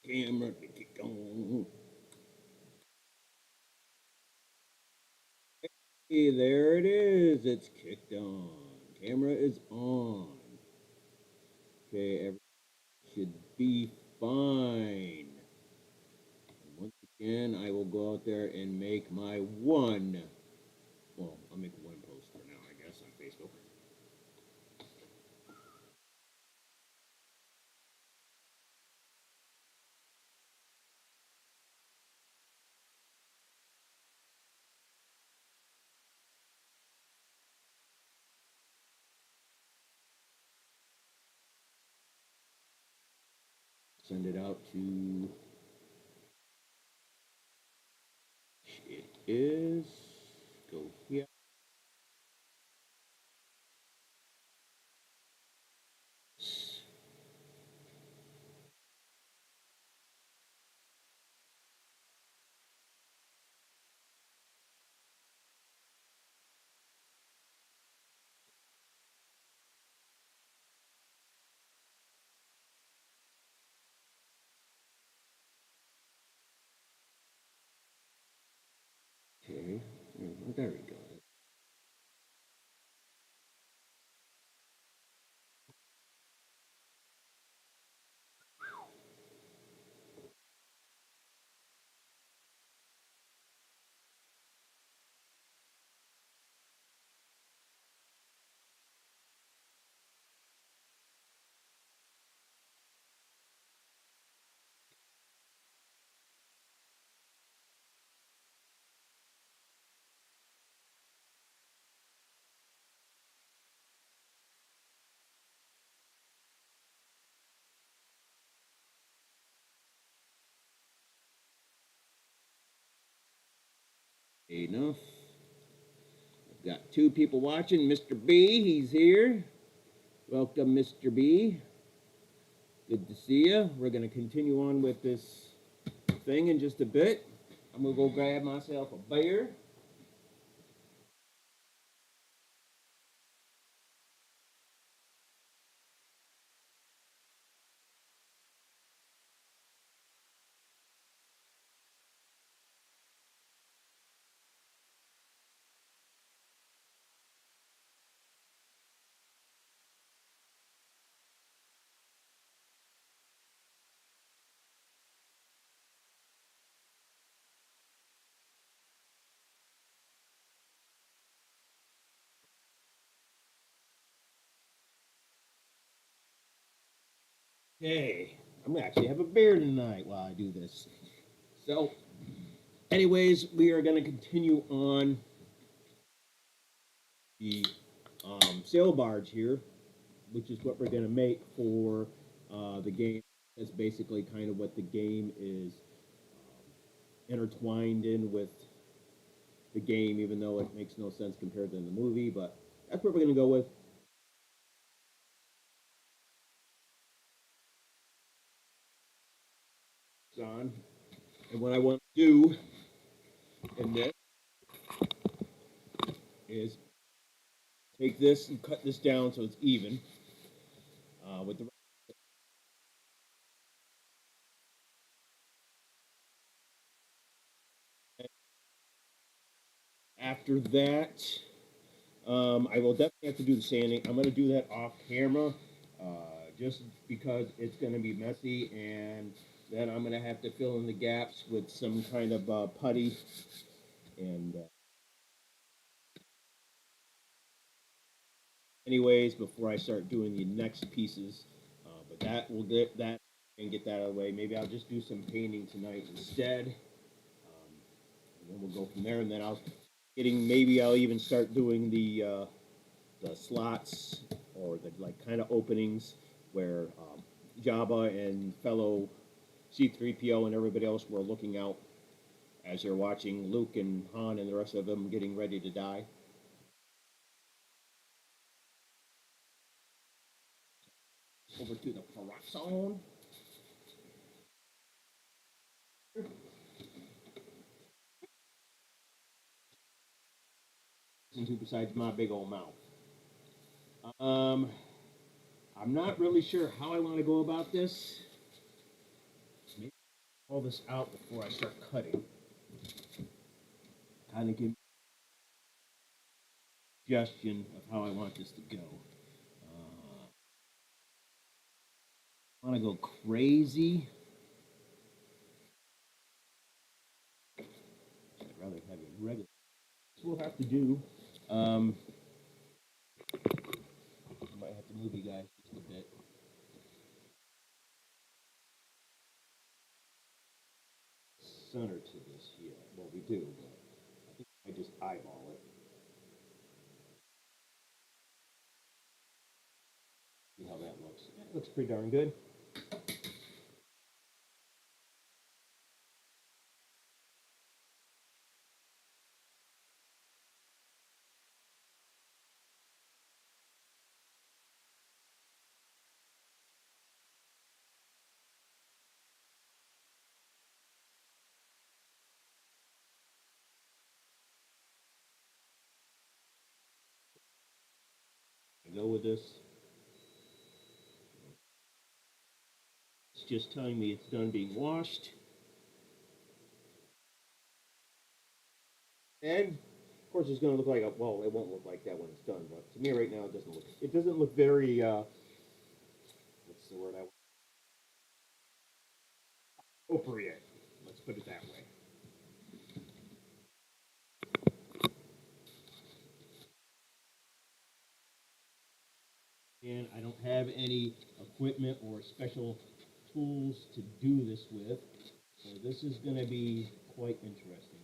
camera to kick on. Hey, there it is. It's kicked on. Camera is on. Okay, everything should be fine. And once again, I will go out there and make my one. Well, I'll make one post for now, I guess, on Facebook. Send it out to. It is. Go here. Okay. There we go. Enough. I've got two people watching. Mr. B, he's here. Welcome, Mr. B. Good to see you. We're going to continue on with this thing in just a bit. I'm going to go grab myself a beer. Hey, I'm going to actually have a beer tonight while I do this. So, anyways, we are going to continue on the sail barge here, which is what we're going to make for the game. That's basically kind of what the game is intertwined in with the game, even though it makes no sense compared to the movie. But that's what we're going to go with. On. And what I want to do in this is take this and cut this down so it's even with the. After that, I will definitely have to do the sanding. I'm going to do that off camera, just because it's going to be messy, and then I'm going to have to fill in the gaps with some kind of putty. And anyways, before I start doing the next pieces, but that will get that and get that out of the way. Maybe I'll just do some painting tonight instead, and then we'll go from there. And then maybe I'll even start doing the slots or the like kind of openings where Jabba and fellow C3PO and everybody else were looking out as they're watching Luke and Han and the rest of them getting ready to die. Over to the Parazon. Into besides my big old mouth. Um, I'm not really sure how I want to go about this. all this out before I start cutting. Kind of give suggestion of how I want this to go. I want to go crazy. I'd rather have it regular. This we'll have to do. I might have to move you guys just a bit. Center to this yet. Well, we do, but I think I just eyeball it. See how that looks. That looks pretty darn good. I go with this. It's just telling me it's done being washed. And of course, it's going to look like a, well, it won't look like that when it's done. But to me, right now, it doesn't look very. What's the word I want? Appropriate. Let's put it that way. And I don't have any equipment or special tools to do this with, so this is going to be quite interesting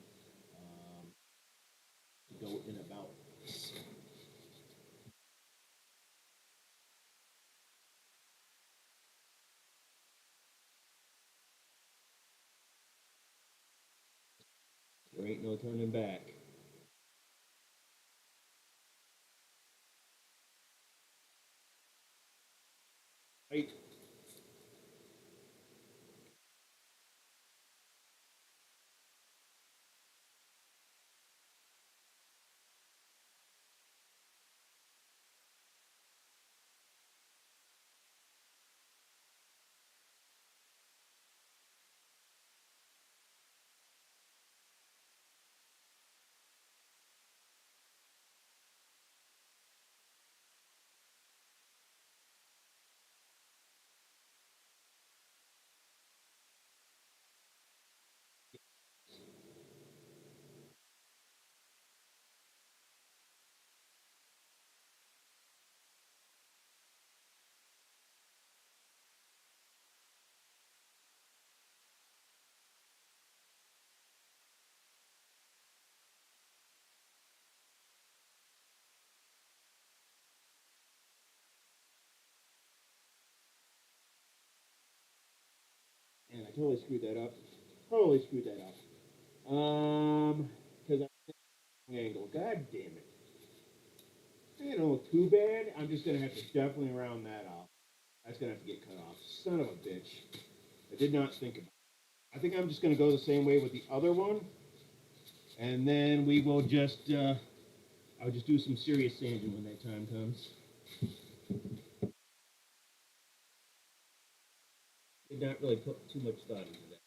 to go in about this. There ain't no turning back. Right. And I totally screwed that up. Totally screwed that up. Because I'm angle. God damn it. It don't look too bad. I'm just gonna have to definitely round that off. That's gonna have to get cut off. Son of a bitch. I did not think about it. I think I'm just gonna go the same way with the other one. And then we will just, I'll just do some serious sanding when that time comes. Did not really put too much thought into that.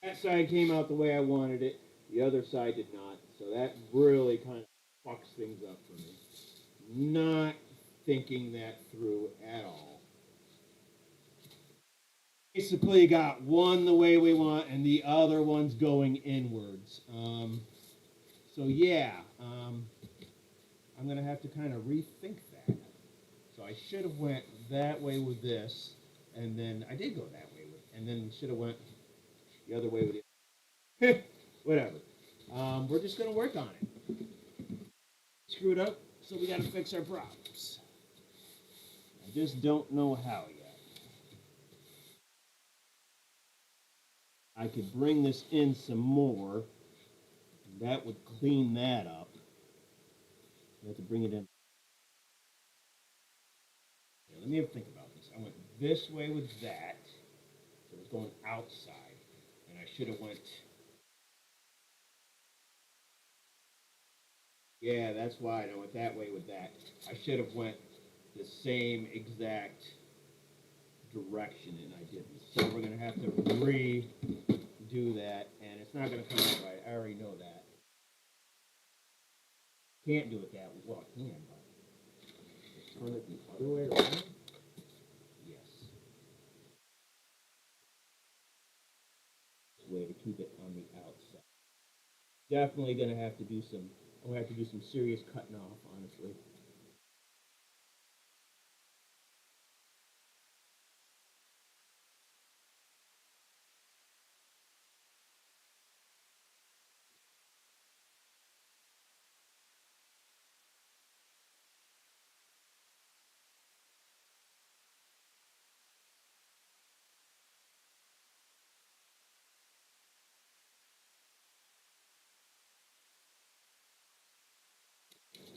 That side came out the way I wanted it. The other side did not. So that really kind of fucks things up for me. Not thinking that through at all. Basically, got one the way we want, and the other one's going inwards. So yeah, I'm gonna have to kind of rethink that. So I should have went that way with this, and then I did go that way with, and then should have went the other way with it. Whatever. We're just gonna work on it. Screwed up, so we gotta fix our problems. I just don't know how yet. I could bring this in some more. That would clean that up. I have to bring it in. Yeah, let me think about this. I went this way with that, so it was going outside, and I should have went. Yeah, that's why I went that way with that. I should have went the same exact direction, and I didn't. So we're gonna have to redo that, and it's not gonna come out right. I already know that. Can't do it that way. Well, I can, but turn it the other way around. Yes, way to keep it on the outside. Definitely gonna have to do some. I'm gonna have to do some serious cutting off, honestly.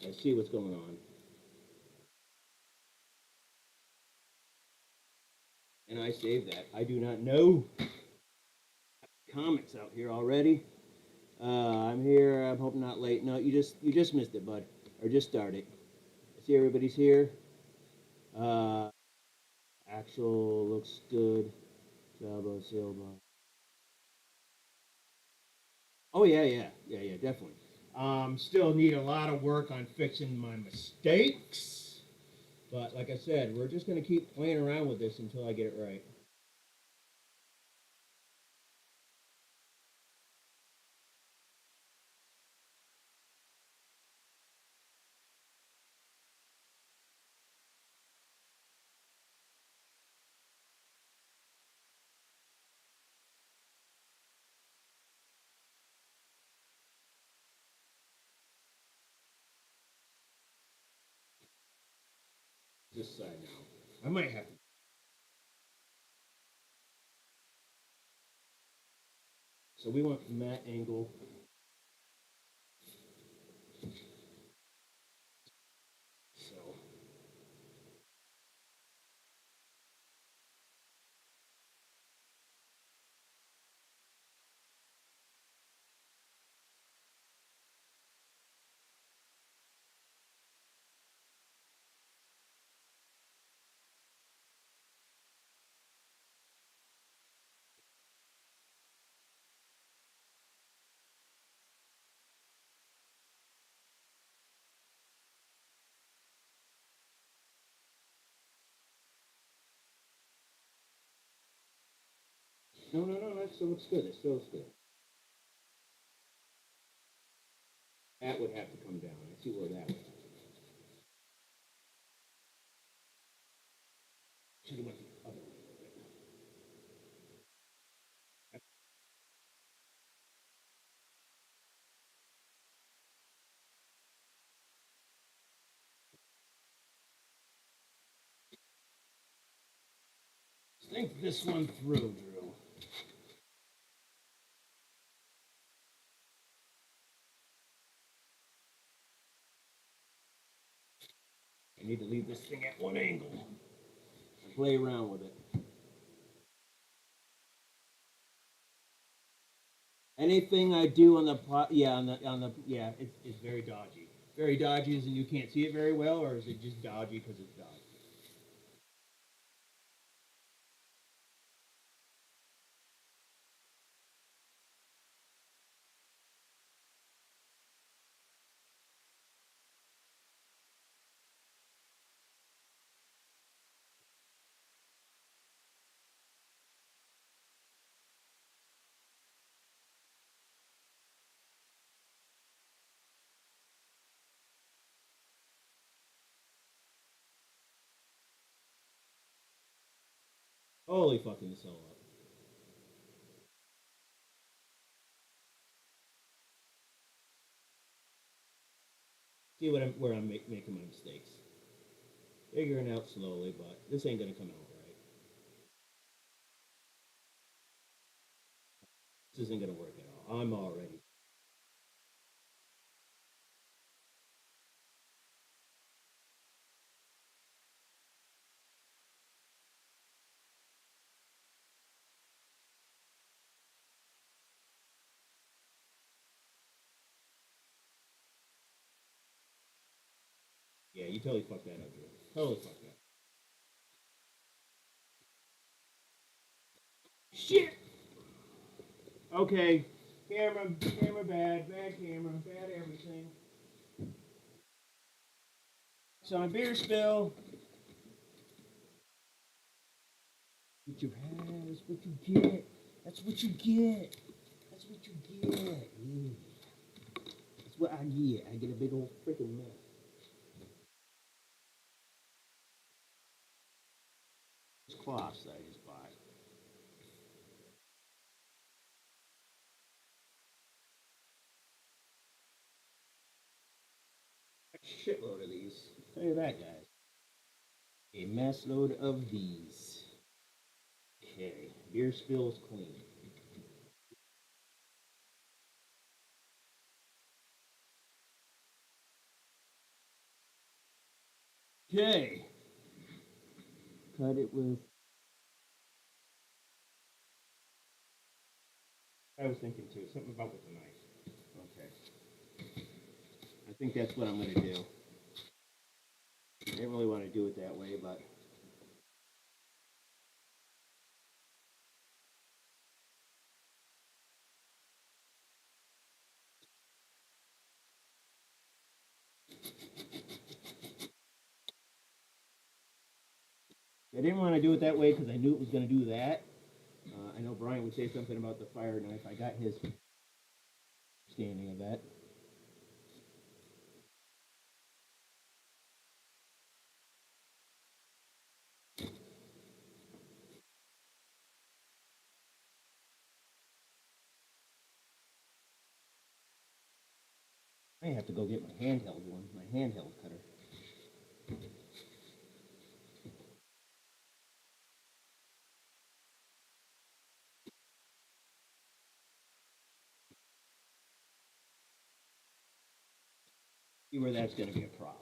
I see what's going on, and I saved that. I do not know. Comments out here already. I'm here. I'm hoping not late. No, you just missed it, bud, or just started. I see everybody's here. Uh, Actual looks good. Java Silva. Oh yeah, definitely. Still need a lot of work on fixing my mistakes, but like I said, we're just gonna keep playing around with this until I get it right. This side now. I might have to. So we went from that angle. So no, that still looks good. It still looks good. That would have to come down. I see where that was. Should have went the other way with it. Think this one through, Drew. I need to leave this thing at one angle and play around with it. Anything I do on the yeah, yeah, it's very dodgy. Very dodgy, as in you can't see it very well, or is it just dodgy because it's dodgy? Holy fucking this all up. See what where I'm making my mistakes. Figuring out slowly, but this ain't gonna come out right. This isn't gonna work at all. I'm already. Yeah, you totally fucked that up, Drew. Totally fucked that. Shit. Okay. Camera bad camera, bad everything. So my beer spill. What you have is what you get. That's what you get. That's what you get. Yeah. That's what I get. I get a big old freaking mess. It's cloths that I just bought. A shitload of these. I'll tell you that, guys. A mess load of these. Okay. Beer spills clean. Okay. Cut it with. I was thinking too, something about with the knife. Okay. I think that's what I'm going to do. I didn't really want to do it that way, but. I didn't want to do it that way because I knew it was going to do that. I know Brian would say something about the fire knife. I got his understanding of that. I have to go get my handheld one, my handheld cutter. See where that's going to be a problem.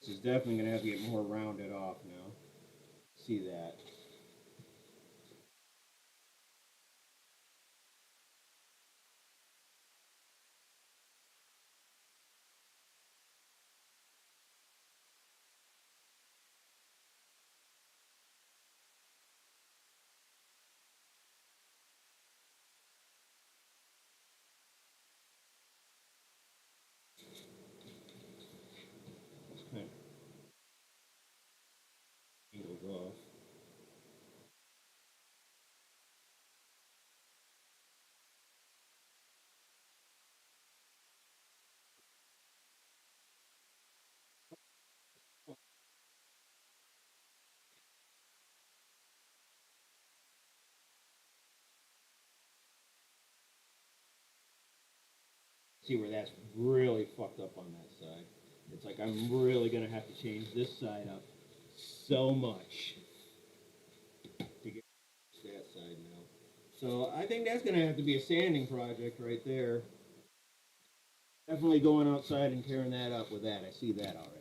This is definitely going to have to get more rounded off now. See that. It's kind of angled off. See where that's really fucked up on that side. It's like I'm really going to have to change this side up so much to get that side now. So I think that's going to have to be a sanding project right there. Definitely going outside and tearing that up with that. I see that already.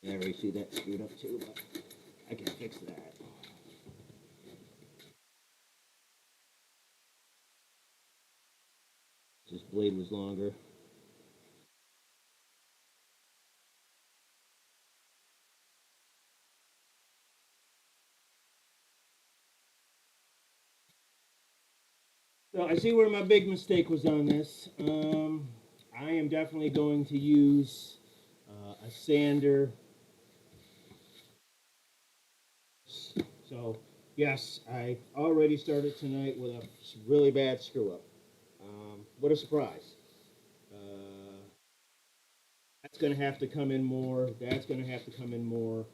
I already see that screwed up too, but I can fix that. This blade was longer. So I see where my big mistake was on this. I am definitely going to use a sander. So yes, I already started tonight with a really bad screw up. What a surprise. Uh, that's going to have to come in more. That's going to have to come in more.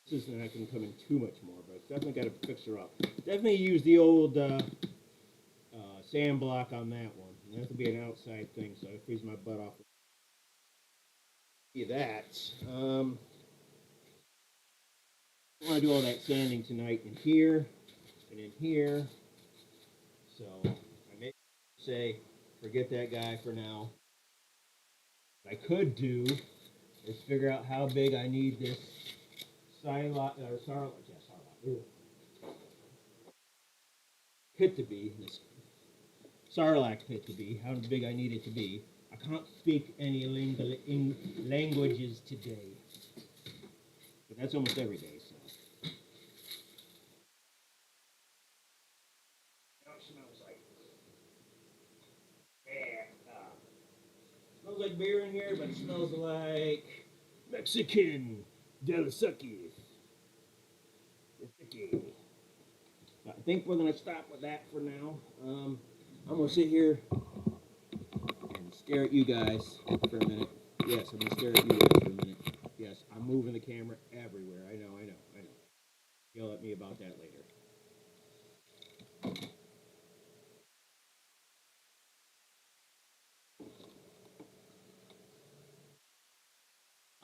This isn't going to come in too much more, but it's definitely got to fix her up. Definitely use the old sand block on that one. It has to be an outside thing, so I freeze my butt off. See that. I want to do all that sanding tonight in here and in here. So I may say, forget that guy for now. What I could do is figure out how big I need this pit to be, this sarlacc pit to be, how big I need it to be. I can't speak any languages today, but that's almost every day. So now it smells like smells like beer in here, but it smells like Mexican Delisucky. I think we're gonna stop with that for now. I'm gonna sit here and stare at you guys for a minute. Yes, I'm gonna stare at you guys for a minute. Yes, I'm moving the camera everywhere. I know. Yell at me about that later.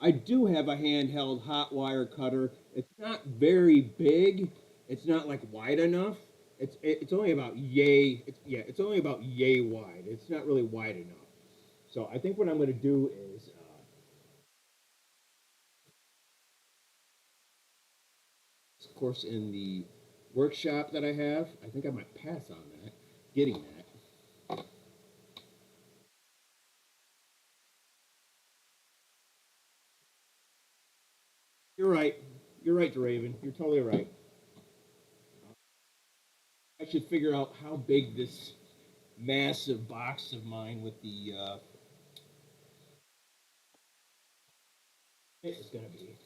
I do have a handheld hot wire cutter. It's not very big. It's not like wide enough. It's only about yay. It's only about yay wide. It's not really wide enough. So I think what I'm going to do is, of course, in the workshop that I have, I think I might pass on that, getting that. You're right. You're right, Raven. You're totally right. I should figure out how big this massive box of mine with the pit is going to be.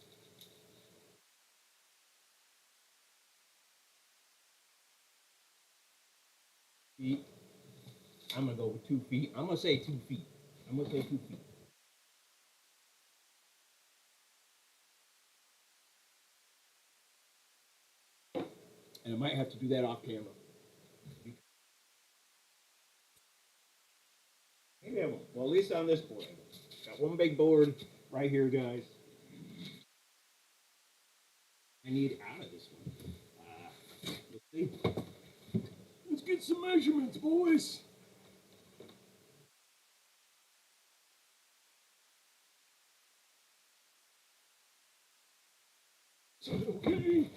Feet. I'm going to go with 2 feet. I'm going to say 2 feet. I'm going to say 2 feet. And I might have to do that off camera. Maybe I won't. Well, at least on this board. Got one big board right here, guys. I need out of this one. Let's see. Let's get some measurements, boys. Okay.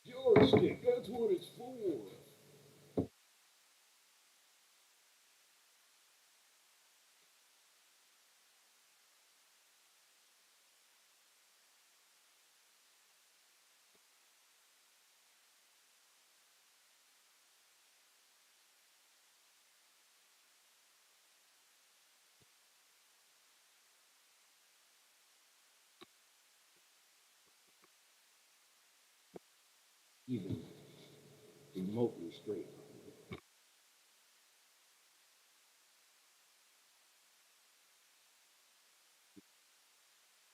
Joystick, that's what it's for. Even remotely straight.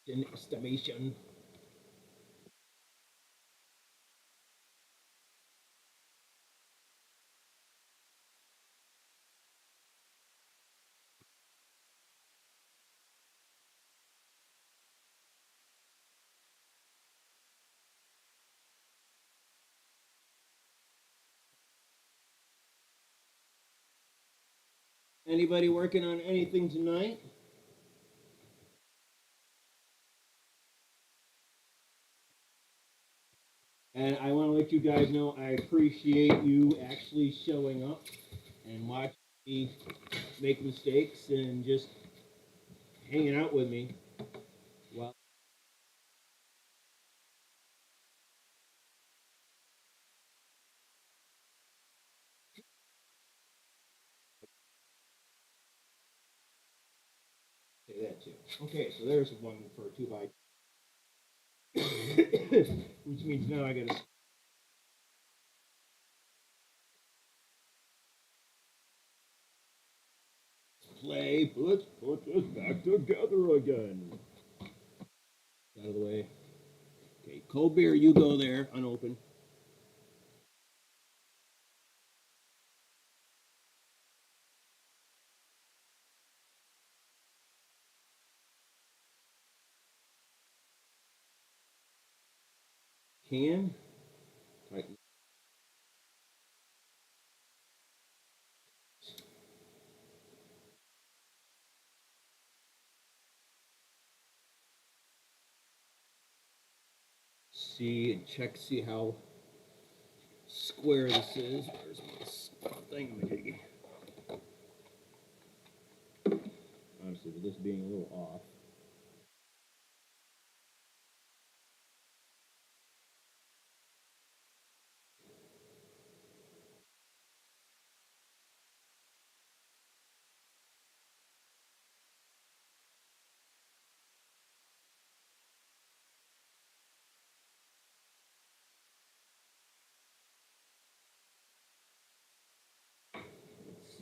An estimation. Anybody working on anything tonight? And I want to let you guys know I appreciate you actually showing up and watching me make mistakes and just hanging out with me. Well, say that too. Okay, so there's one for 2 by, which means now I gotta play. Let's put this back together again. Out of the way. Okay, cold beer, you go there, unopened. Can. Tighten. See and check, see how square this is. Where's my thing? Obviously, with this being a little off.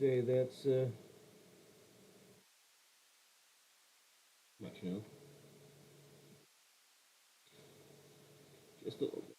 Let's say that's much, you know, just a little bit.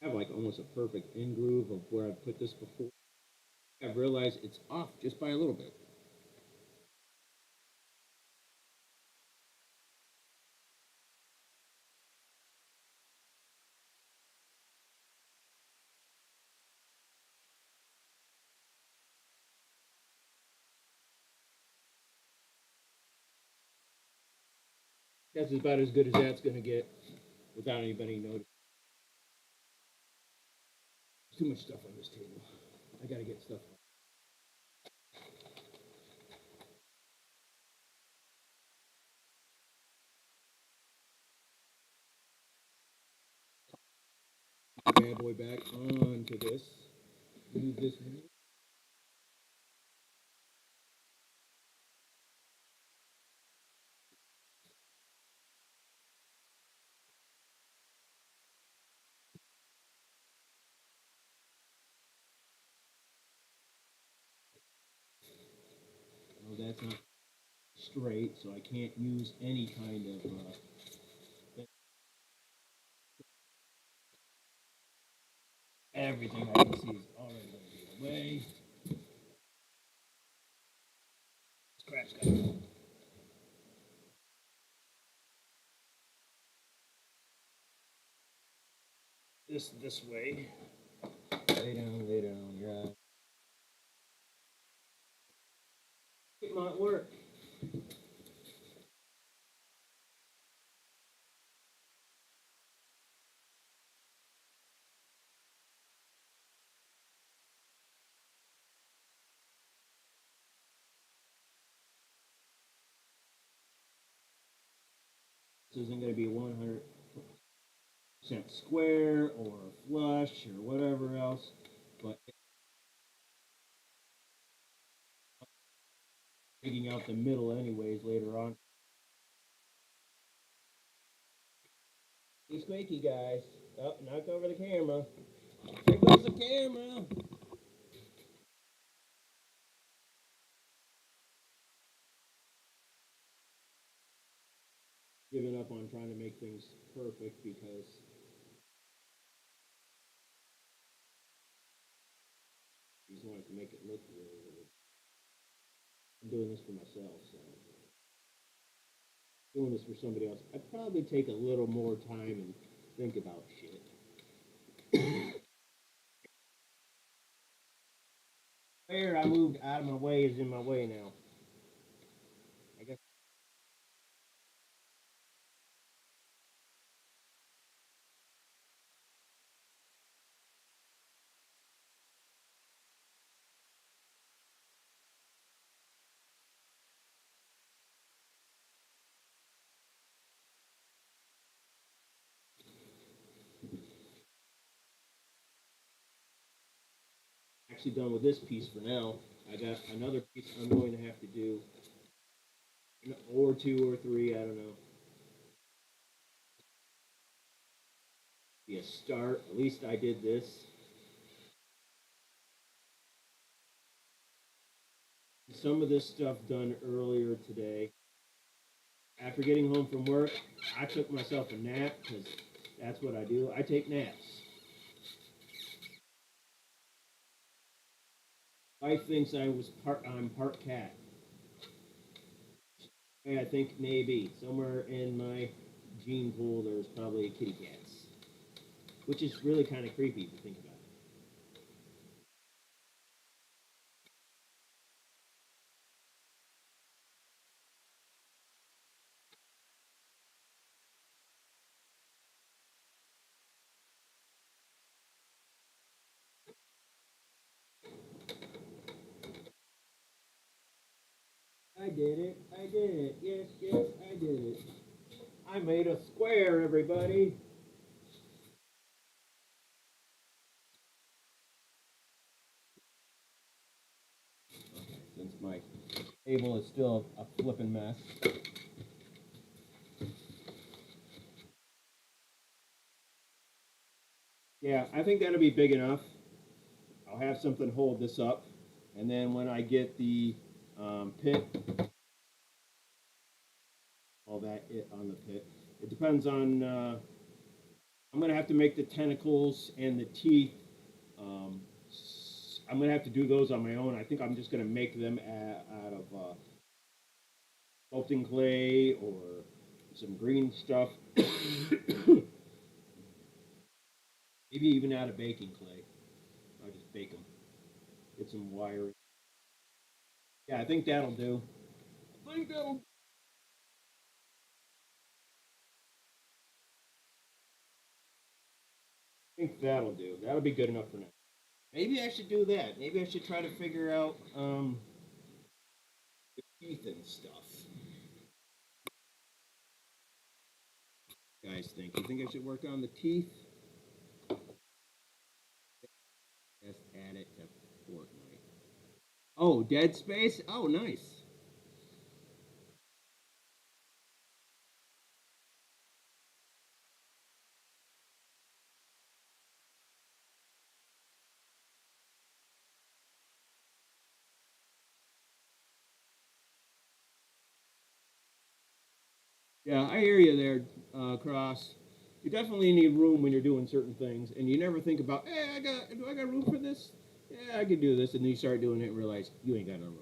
I have like almost a perfect in groove of where I've put this before. I've realized it's off just by a little bit. That's about as good as that's gonna get without anybody noticing. Too much stuff on this table. I gotta get stuff. Bad boy back onto this. Move this. No, that's not straight, so I can't use any kind of. Everything I can see is already going to be away. This crap's got to go this way. Lay down, lay down. You're out. It might work. This isn't going to be 100% square or flush or whatever else, but digging out the middle anyways later on. He's squeaky, guys. Oh, knock over the camera. There goes the camera. given up on trying to make things perfect because I just wanted to make it look really, really. I'm doing this for myself, so doing this for somebody else, I'd probably take a little more time and think about shit. Where I moved out of my way is in my way now. I guess I'm actually done with this piece for now. I got another piece I'm going to have to do, or two or three, I don't know. Be a start. At least I did this. Some of this stuff done earlier today. After getting home from work, I took myself a nap because that's what I do. I take naps. Wife thinks I'm part cat. I think maybe somewhere in my gene pool there's probably kitty cats, which is really kind of creepy to think about. I did it. I did it. Yes, yes, I did it. I made a square, everybody. Okay, since my table is still a flippin' mess. Yeah, I think that'll be big enough. I'll have something hold this up, and then when I get the pit, all that it on the pit. It depends on. I'm gonna have to make the tentacles and the teeth. Um, I'm gonna have to do those on my own. I think I'm just gonna make them out of sculpting clay or some green stuff. Maybe even out of baking clay. I'll just bake them. Get some wiring. Yeah, I think that'll do. I think that'll. I think that'll do. That'll be good enough for now. Maybe I should do that. Maybe I should try to figure out the teeth and stuff. Guys, think? You think I should work on the teeth? Just add it to Fortnite. Oh, Dead Space. Oh, nice. Yeah, I hear you there, Cross. You definitely need room when you're doing certain things, and you never think about, hey, do I got room for this? Yeah, I could do this, and then you start doing it and realize you ain't got no room.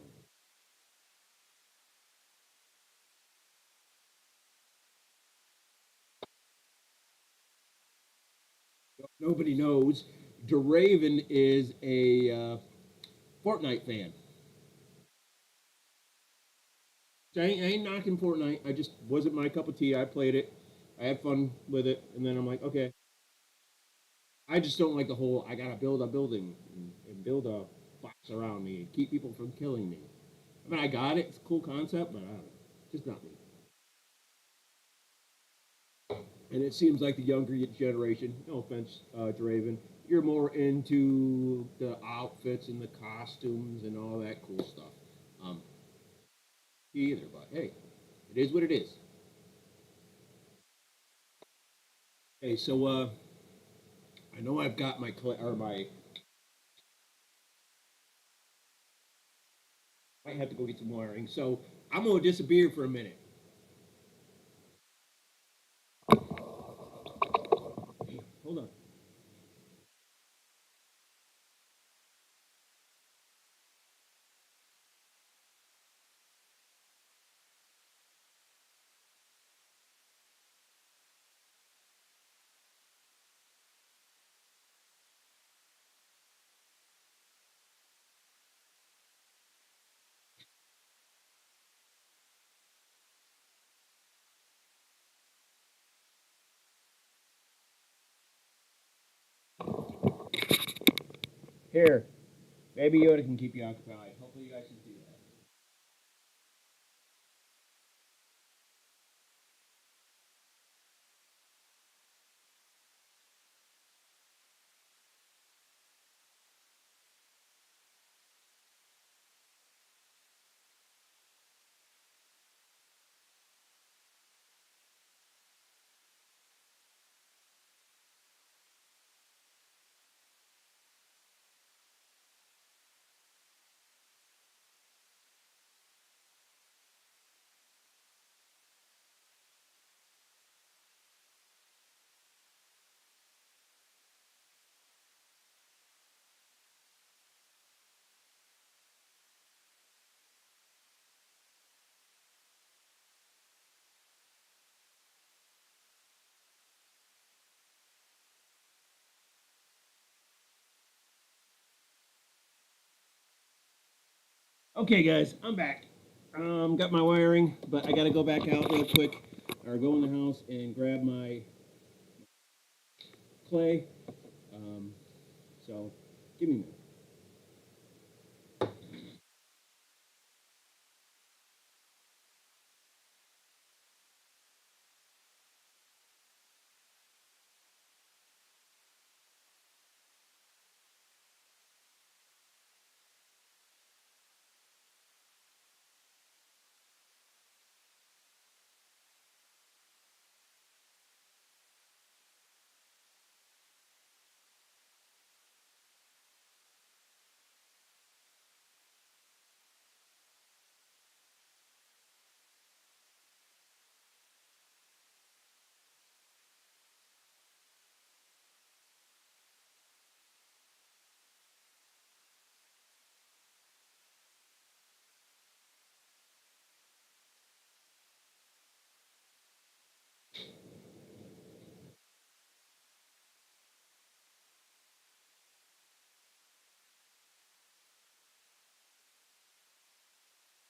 Nobody knows. DeRaven is a Fortnite fan. I ain't knocking Fortnite. I just wasn't my cup of tea. I played it. I had fun with it, and then I'm like, okay. I just don't like the whole. I gotta build a building and build a box around me and keep people from killing me. I mean, I got it. It's a cool concept, but I don't know. Just not me. And it seems like the younger generation. No offense, Draven, you're more into the outfits and the costumes and all that cool stuff. Um, either, but hey, it is what it is. Hey, so I know I've got my or my might have to go get some wiring. So I'm gonna disappear for a minute. Hold on. Here, Baby Yoda can keep you occupied. Hopefully, you guys can see that. Okay, guys, I'm back. Got my wiring, but I gotta go back out real quick, or go in the house and grab my clay. Um, so, give me a minute.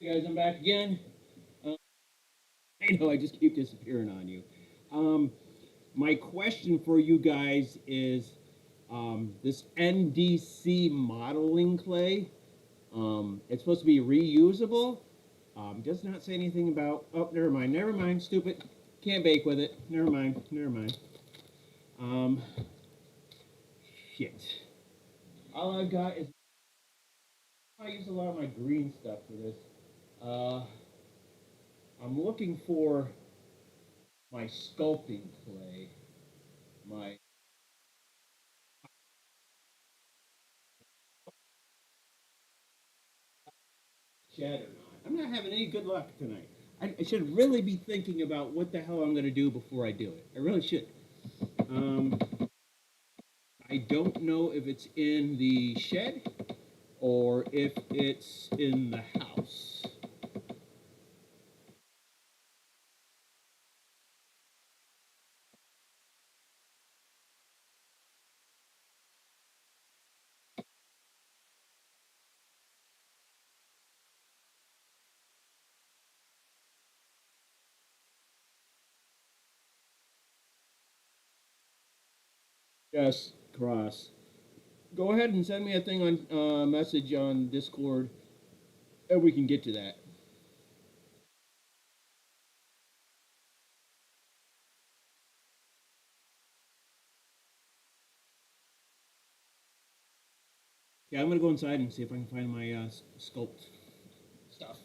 Hey guys, I'm back again. Uh, I know I just keep disappearing on you. Um, my question for you guys is this NDC modeling clay. It's supposed to be reusable. Does not say anything about. Oh, never mind. Never mind. Stupid. Can't bake with it. Never mind. Never mind. Um, shit. All I've got is I use a lot of my green stuff for this. Uh, I'm looking for my sculpting clay. My shed or not. I'm not having any good luck tonight. I should really be thinking about what the hell I'm going to do before I do it. I really should. Um, I don't know if it's in the shed or if it's in the house. Yes, Cross. Go ahead and send me a thing on message on Discord, and we can get to that. Yeah, I'm gonna go inside and see if I can find my sculpt stuff.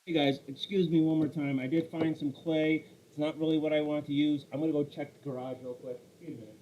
Hey guys, excuse me one more time. I did find some clay. It's not really what I want to use. I'm gonna go check the garage real quick. Give me a minute.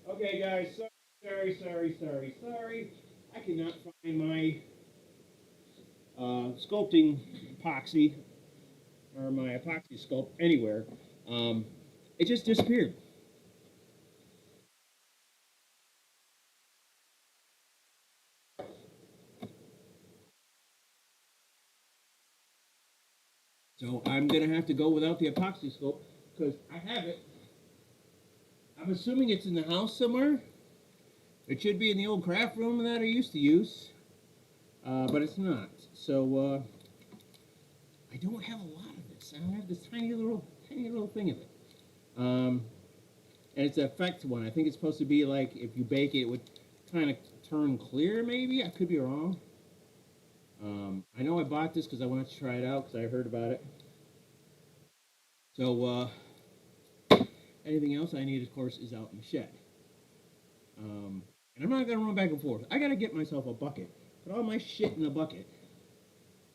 Okay, guys. Sorry. I cannot find my sculpting epoxy or my epoxy sculpt anywhere. Um, it just disappeared. So I'm gonna have to go without the epoxy sculpt because I have it. I'm assuming it's in the house somewhere. It should be in the old craft room that I used to use, but it's not. So I don't have a lot of this. I have this tiny little thing of it. Um, and it's an effect one. I think it's supposed to be like if you bake it, it would kind of turn clear. Maybe I could be wrong. I know I bought this because I wanted to try it out because I heard about it. So anything else I need, of course, is out in the shed. And I'm not gonna run back and forth. I gotta get myself a bucket, put all my shit in a bucket,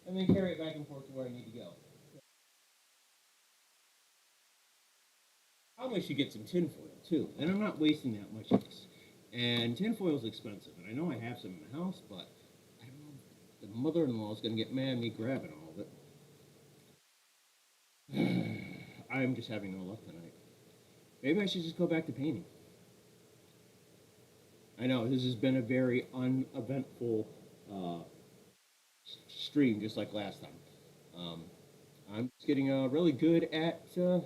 and then carry it back and forth to where I need to go. Probably should get some tinfoil too, and I'm not wasting that much of this. And tinfoil is expensive, and I know I have some in the house, but I don't know if the mother-in-law is gonna get mad at me grabbing all of it. I'm just having no luck tonight. Maybe I should just go back to painting. I know this has been a very uneventful uh, stream, just like last time. Um, I'm just getting really good at not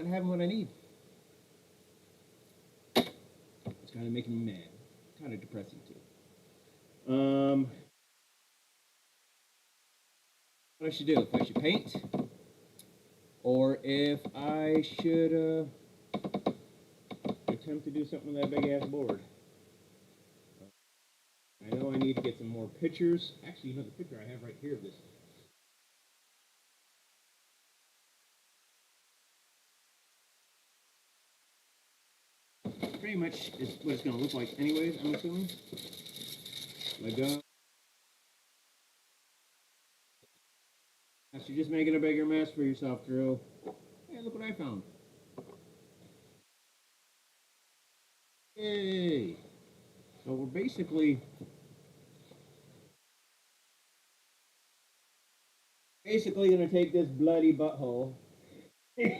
having what I need. It's kind of making me mad. Kind of depressing too. What I should do? If I should paint, or if I should attempt to do something with that big ass board. I know I need to get some more pictures. Actually, you know the picture I have right here of this pretty much is what it's going to look like, anyways. I'm assuming. My God, you're just making a bigger mess for yourself, Drew. Hey, look what I found. Yay! So we're basically going to take this bloody butthole and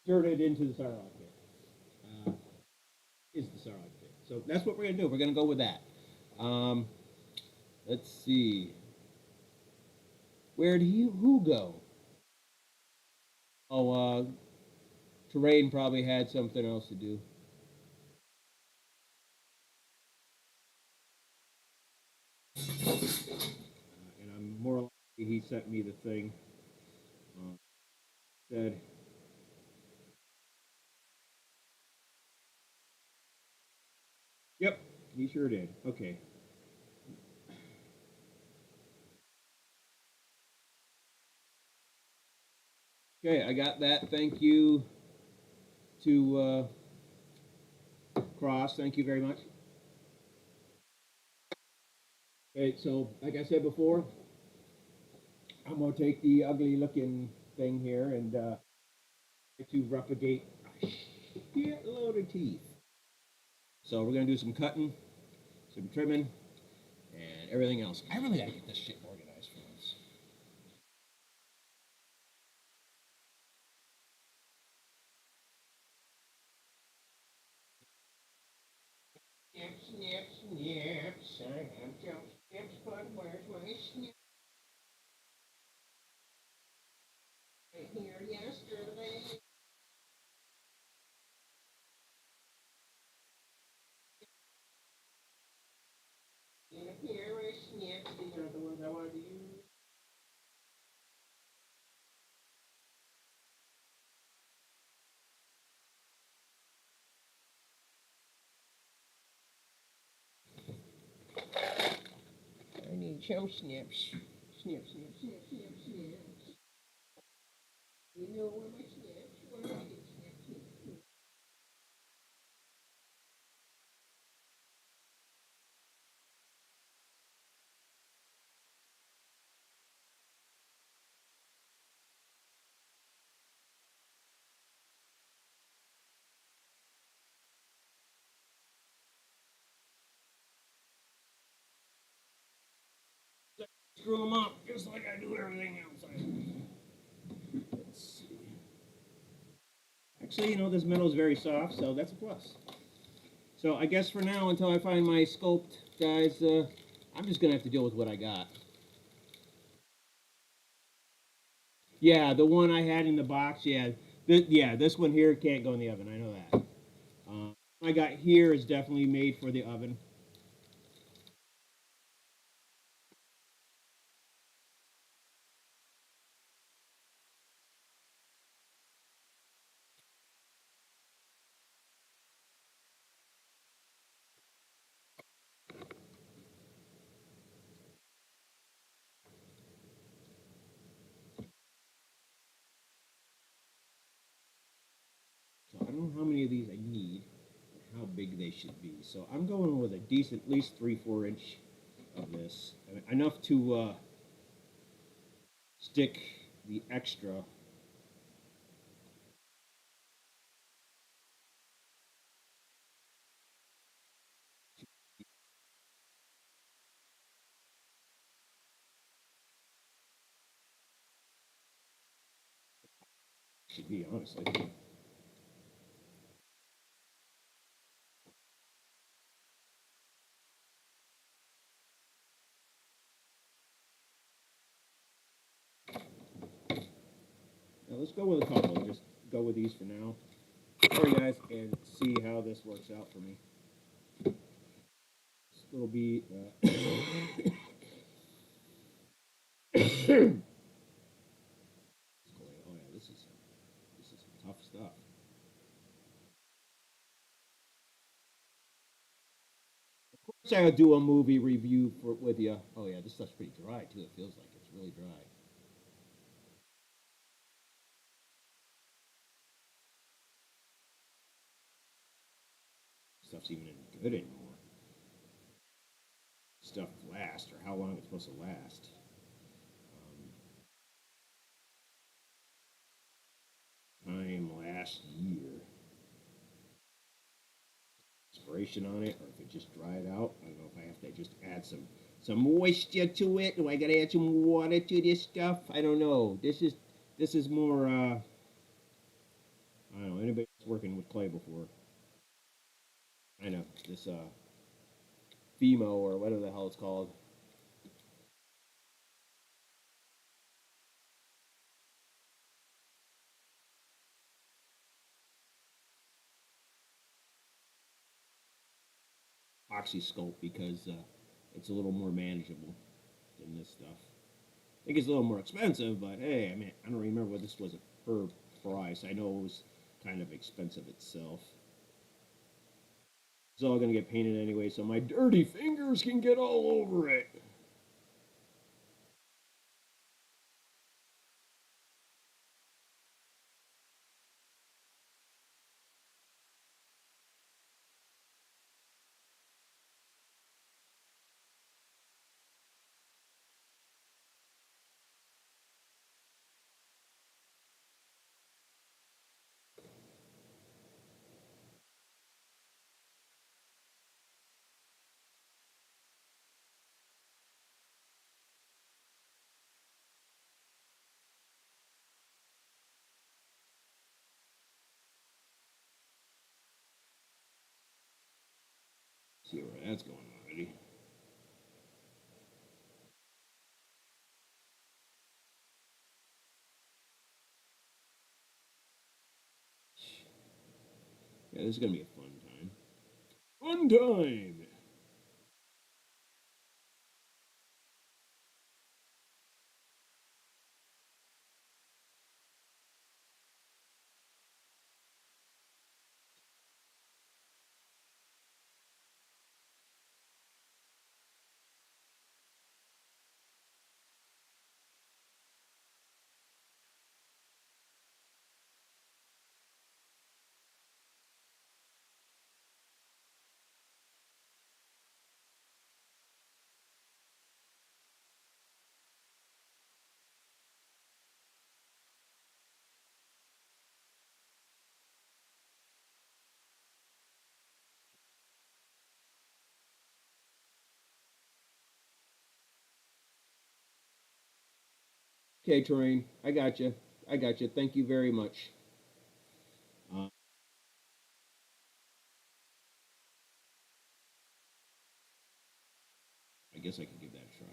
turn it into the Sarlacc pit. Uh, is the Sarlacc pit. So that's what we're going to do. We're going to go with that. Um, let's see. Where did who go? Oh, Terrain probably had something else to do. And I'm more likely he sent me the thing. Said Yep, he sure did. Okay. Okay, I got that. Thank you to Cross. Thank you very much. Okay, so like I said before, I'm gonna take the ugly looking thing here and try to replicate a shitload of teeth. So we're gonna do some cutting, some trimming, and everything else. I really gotta get this shit organized for once. Snip, snip, snips. I have jump snips, but where's my snip? Right here yesterday. In a pair of snips. These are the ones I wanted to use. I need jump snips. Snip, snip, snip, snip, snips. You know where my snips? Where are my snips? Screw them up just like I do everything else. Let's see. Actually, you know, this metal is very soft, so that's a plus. So I guess for now, until I find my sculpt, guys, I'm just gonna have to deal with what I got. Yeah, the one I had in the box, yeah, this one here can't go in the oven. I know that. I got here is definitely made for the oven. So I don't know how many of these I need, and how big they should be. So I'm going with a decent, at least 3-4 inch of this, I mean, enough to stick the extra. Should be honestly. Now let's go with a couple. Just go with these for now. Alright guys, and see how this works out for me. This little be oh yeah, this is some tough stuff. Of course I'll do a movie review for with you. Oh yeah, this stuff's pretty dry too. It feels like it's really dry. Stuff's even any good anymore. Stuff lasts or how long it's supposed to last. Time last year. Expiration on it, or if it just dried out. I don't know if I have to just add some moisture to it. Do I gotta add some water to this stuff? I don't know. This is more. I don't know. Anybody that's working with clay before? I know this Fimo or whatever the hell it's called. Oxy sculpt because it's a little more manageable than this stuff. I think it's a little more expensive, but hey, I mean, I don't remember what this was per price. I know it was kind of expensive itself. It's all gonna get painted anyway, so my dirty fingers can get all over it. See where that's going already. Yeah, this is gonna be a fun time. Fun time. Okay, Terrain, I got you. I got you. Thank you very much. Uh, I guess I can give that a try.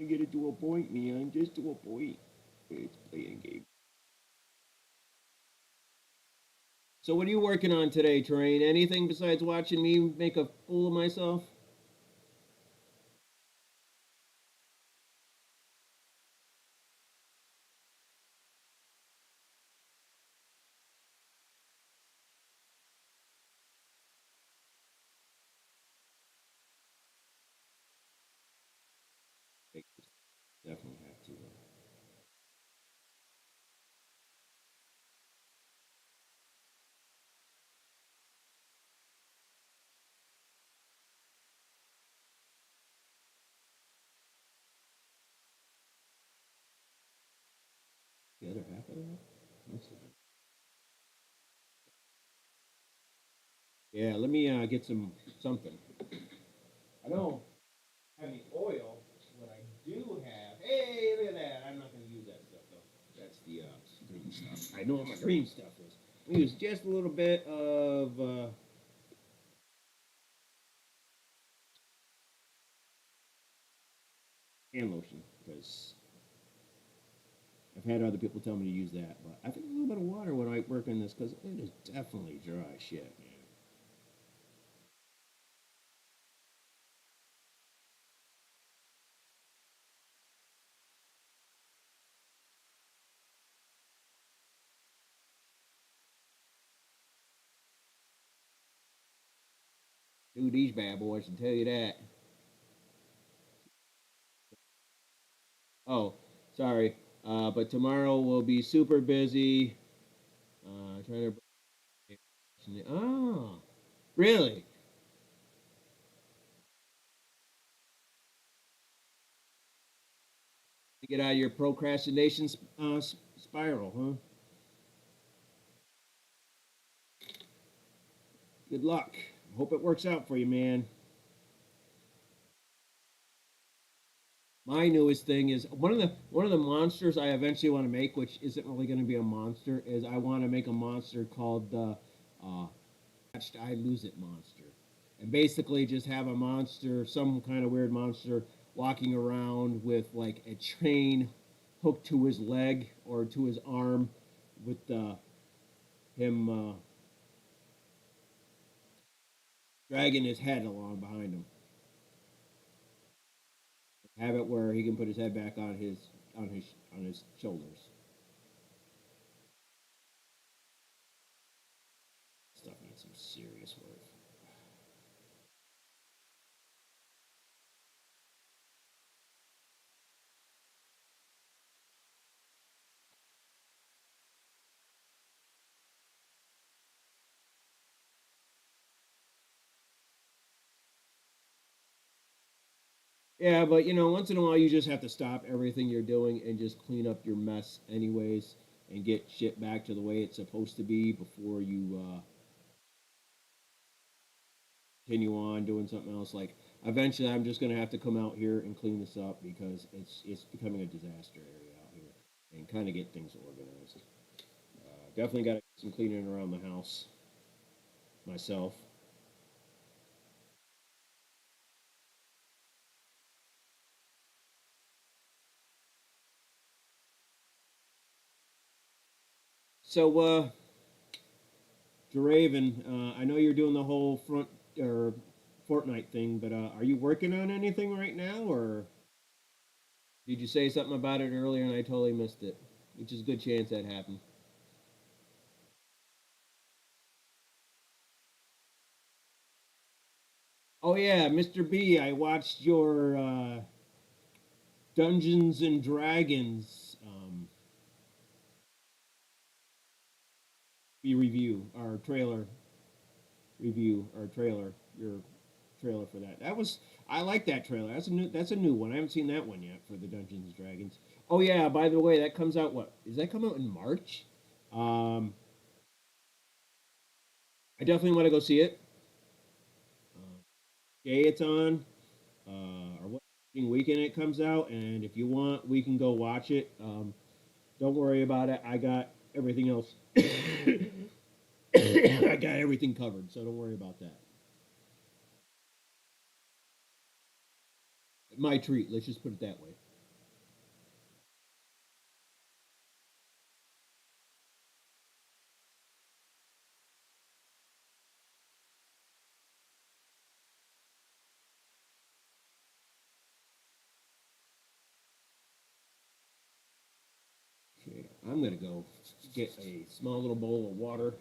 I get it to a point, man. Just to a point. It's playing game. So, what are you working on today, Terrain? Anything besides watching me make a fool of myself? I definitely have to. The other half of that? Must have been. Yeah, let me get some something. I don't have any oil. What I do have. Hey, look at that. I'm not going to use that stuff though. That's the green stuff. I know what my green stuff is. We use just a little bit of hand lotion because I've had other people tell me to use that, but I think a little bit of water would might work in this because it is definitely dry shit, man. Do these bad boys, I tell you that. Oh, sorry, but tomorrow we'll be super busy. Trying to. Oh, really? To get out of your procrastination spiral, huh? Good luck. Hope it works out for you, man. My newest thing is one of the monsters I eventually want to make, which isn't really going to be a monster, is I want to make a monster called the uh, I Lose It monster, and basically just have a monster, some kind of weird monster, walking around with like a chain hooked to his leg or to his arm, with him dragging his head along behind him. Have it where he can put his head back on his shoulders. Stuff needs some serious work. Yeah, but once in a while you just have to stop everything you're doing and just clean up your mess anyways and get shit back to the way it's supposed to be before you continue on doing something else. Like eventually I'm just gonna have to come out here and clean this up because it's becoming a disaster area out here and kind of get things organized. Definitely got to do some cleaning around the house myself. So, Draven, I know you're doing the whole front or Fortnite thing, but are you working on anything right now, or did you say something about it earlier and I totally missed it? Which is a good chance that happened. Oh yeah, Mr. B, I watched your Dungeons and Dragons review, our trailer, your trailer for that. That was I like that trailer. That's a new one. I haven't seen that one yet for the Dungeons and Dragons. Oh yeah, by the way, that comes out what? Does that come out in March? Um, I definitely want to go see it. Uh, Day it's on, or what weekend it comes out, and if you want, we can go watch it. Don't worry about it. I got everything else. I got everything covered, so don't worry about that. My treat. Let's just put it that way. Okay, I'm gonna go get a small little bowl of water.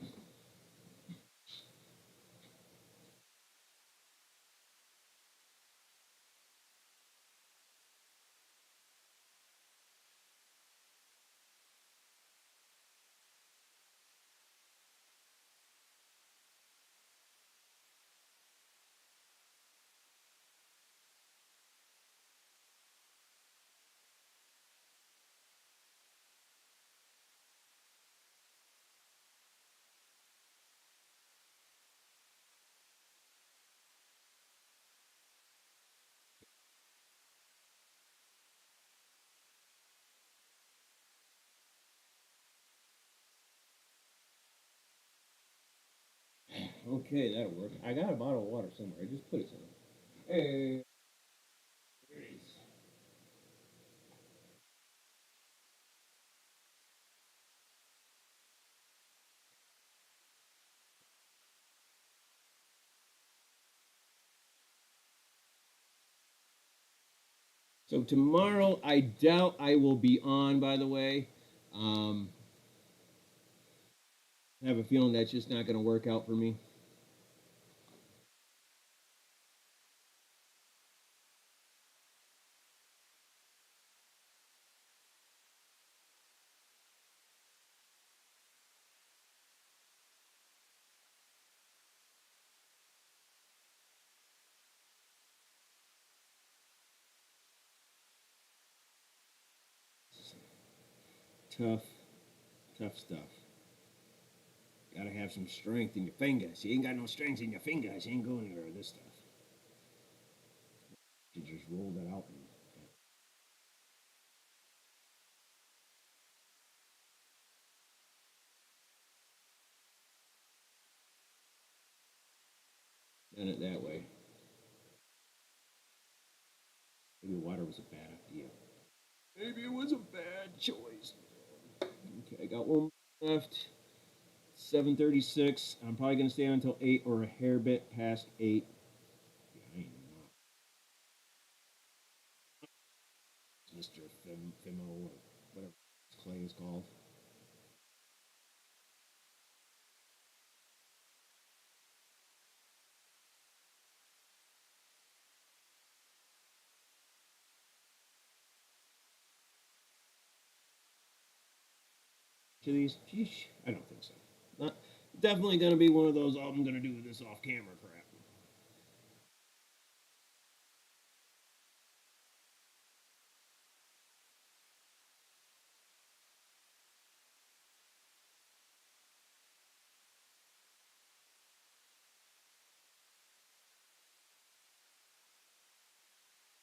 Okay, that'll work. I got a bottle of water somewhere. I just put it somewhere. Hey, there it is. So tomorrow, I doubt I will be on. By the way, um, I have a feeling that's just not going to work out for me. Tough, tough stuff. Got to have some strength in your fingers. You ain't got no strength in your fingers. You ain't going anywhere with this stuff. You just roll that out and done it that way. Maybe water was a bad idea. Maybe it was a bad choice. Okay, I got one left. 7:36. I'm probably gonna stay on until 8 or a hair bit past 8. Yeah, I ain't Fimo, or whatever clay is called. To these, sheesh, I don't think so. Not definitely gonna be one of those. Oh, I'm gonna do this off camera crap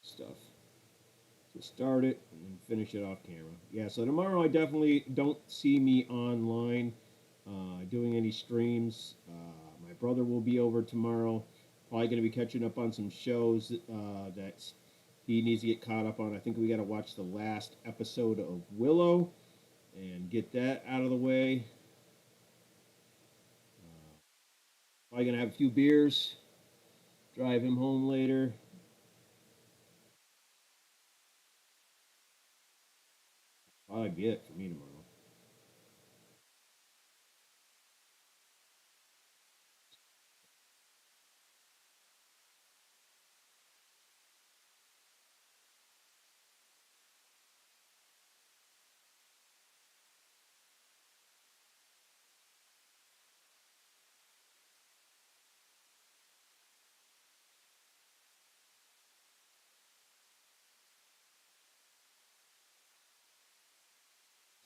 stuff. So start it and then finish it off camera. Yeah. So tomorrow I definitely don't see me online doing any streams. My brother will be over tomorrow. Probably going to be catching up on some shows that he needs to get caught up on. I think we got to watch the last episode of Willow and get that out of the way. Probably going to have a few beers, drive him home later. Probably be it for me tomorrow.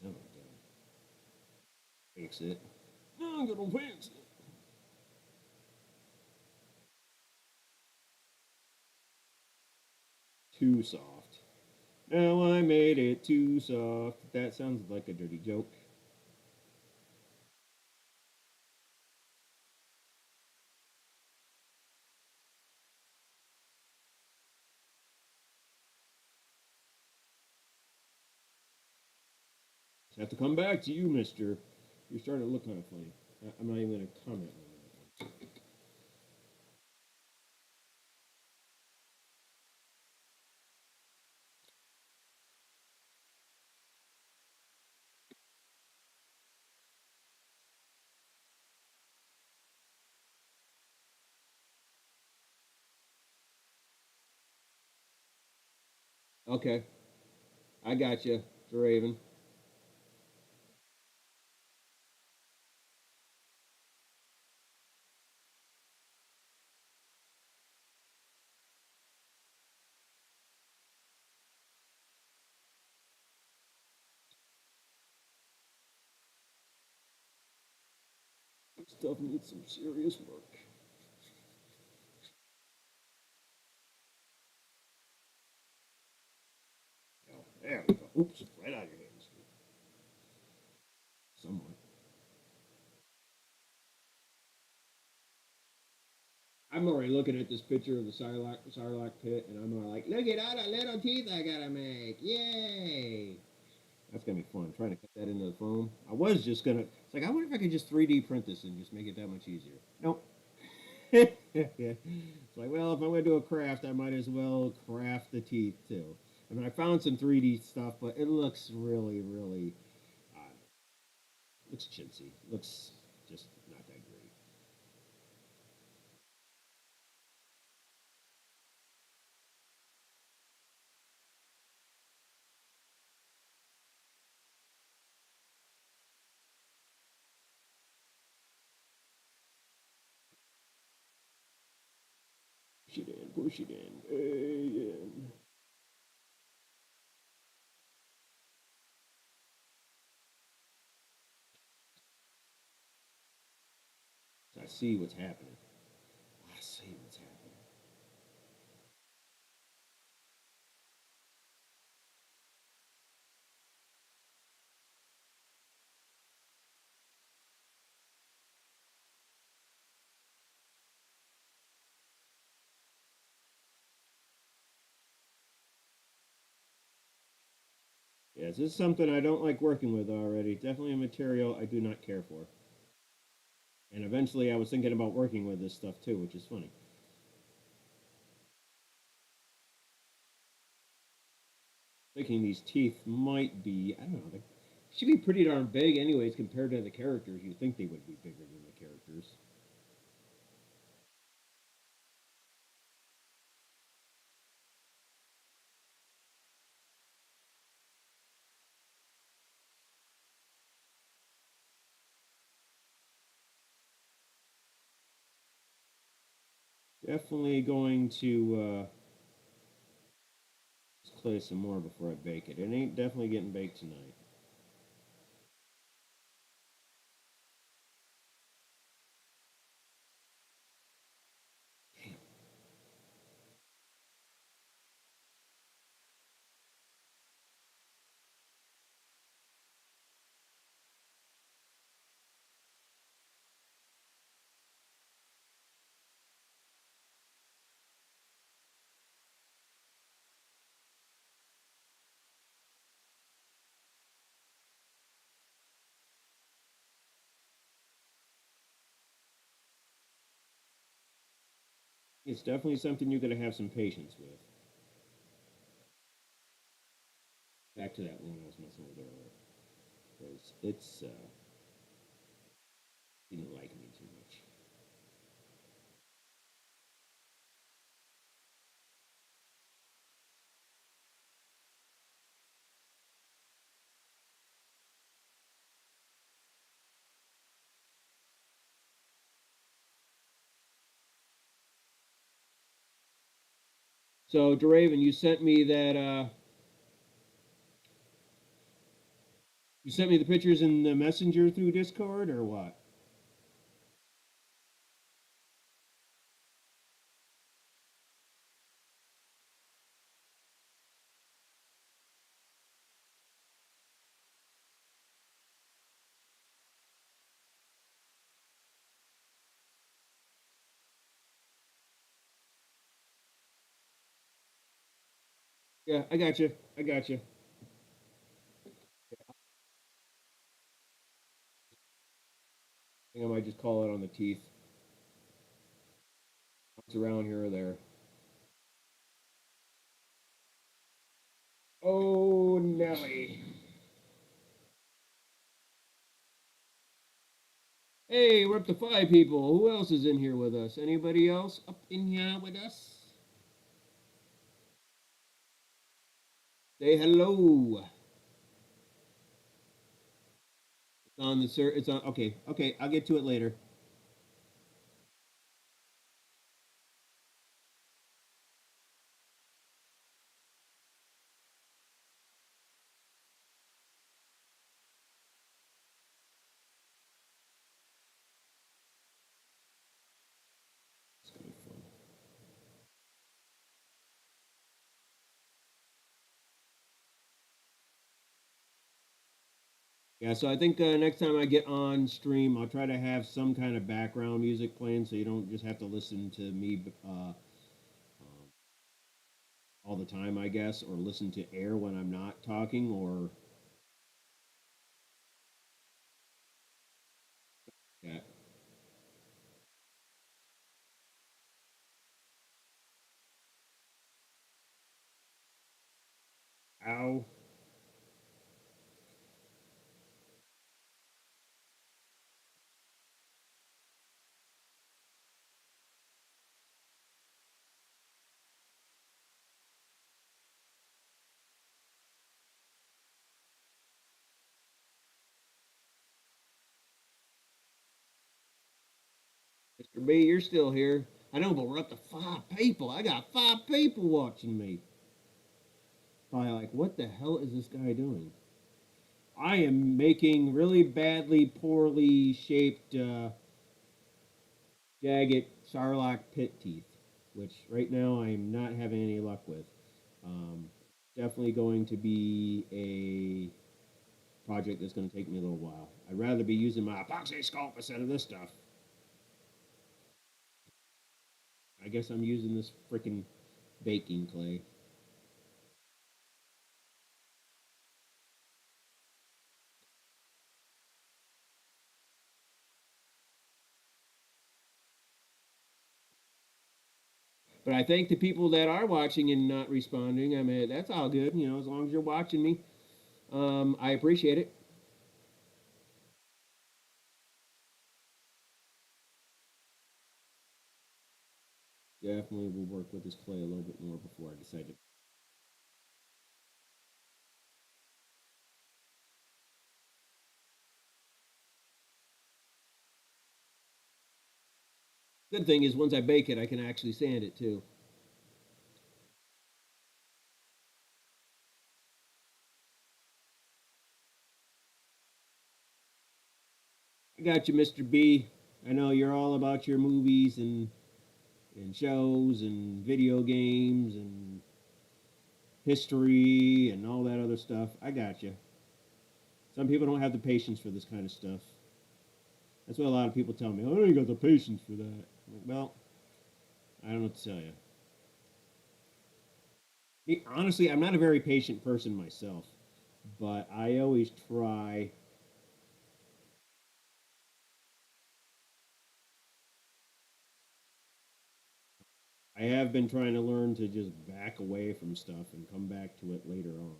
Oh my god. Fix it. No, I'm gonna fix it. Too soft. Now I made it too soft. That sounds like a dirty joke. Just have to come back to you, mister. You're starting to look kind of funny. I'm not even going to comment on that. Okay, I got you, Raven. This stuff needs some serious work. Oh, there we go. Oops, right out of your hands. Somewhat. I'm already looking at this picture of the Sarlacc pit, and I'm like, look at all the little teeth I gotta make. Yay! That's gonna be fun. Trying to cut that into the foam. I was just gonna. It's like I wonder if I could just 3D print this and just make it that much easier. Nope. Yeah. It's like, well, if I'm gonna do a craft, I might as well craft the teeth too. I mean, I found some 3D stuff, but it looks really, really, looks chintzy. Looks just not that great. Push it in, push it in, in. So I see what's happening. I see what's happening. Yes, this is something I don't like working with already. Definitely a material I do not care for. And eventually, I was thinking about working with this stuff too, which is funny. Thinking these teeth might be, I don't know, they should be pretty darn big anyways compared to the characters. You'd think they would be bigger than the characters. Definitely going to clay some more before I bake it. It ain't definitely getting baked tonight. It's definitely something you're going to have some patience with. Back to that one I was messing with earlier. Because it's, didn't like me too much. So, Draven, you sent me the pictures in the messenger through Discord or what? Yeah, I got you. I got you. I think I might just call it on the teeth. It's around here or there. Oh, Nelly. Hey, we're up to 5 people. Who else is in here with us? Anybody else up in here with us? Say hello. It's on the sir. It's on. Okay, okay. I'll get to it later. It's gonna be fun. Yeah, so I think next time I get on stream, I'll try to have some kind of background music playing, so you don't just have to listen to me all the time, I guess, or listen to air when I'm not talking, or yeah. Ow. Mr. B, you're still here. I know, but we're up to 5 people. I got 5 people watching me. Probably like, what the hell is this guy doing? I am making really badly, poorly shaped, jagged Sarlacc pit teeth, which right now I'm not having any luck with. Um, Definitely going to be a project that's going to take me a little while. I'd rather be using my epoxy sculpt instead of this stuff. I guess I'm using this freaking baking clay. But I thank the people that are watching and not responding. I mean, that's all good. You know, as long as you're watching me, I appreciate it. Definitely will work with this clay a little bit more before I decide to. Good thing is, once I bake it, I can actually sand it too. I got you, Mr. B. I know you're all about your movies and shows and video games and history and all that other stuff. I got you. Some people don't have the patience for this kind of stuff. That's what a lot of people tell me. Oh, you got the patience for that. Like, well, I don't know what to tell you. Honestly, I'm not a very patient person myself, but I always try. I have been trying to learn to just back away from stuff and come back to it later on.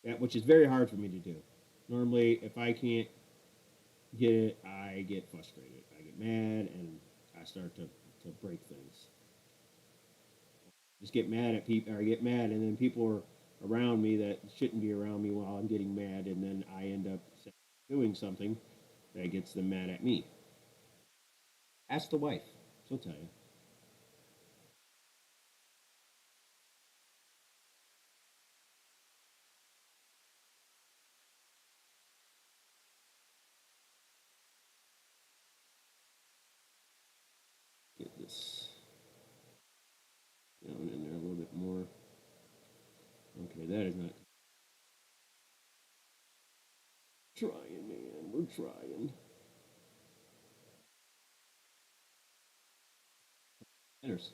Yeah, which is very hard for me to do. Normally, if I can't get it, I get frustrated. I get mad and I start to break things. Just get mad at people, or get mad, and then people are around me that shouldn't be around me while I'm getting mad, and then I end up doing something that gets them mad at me. Ask the wife; she'll tell you. Get this down in there a little bit more. Okay, that is not trying, man. We're trying. Enters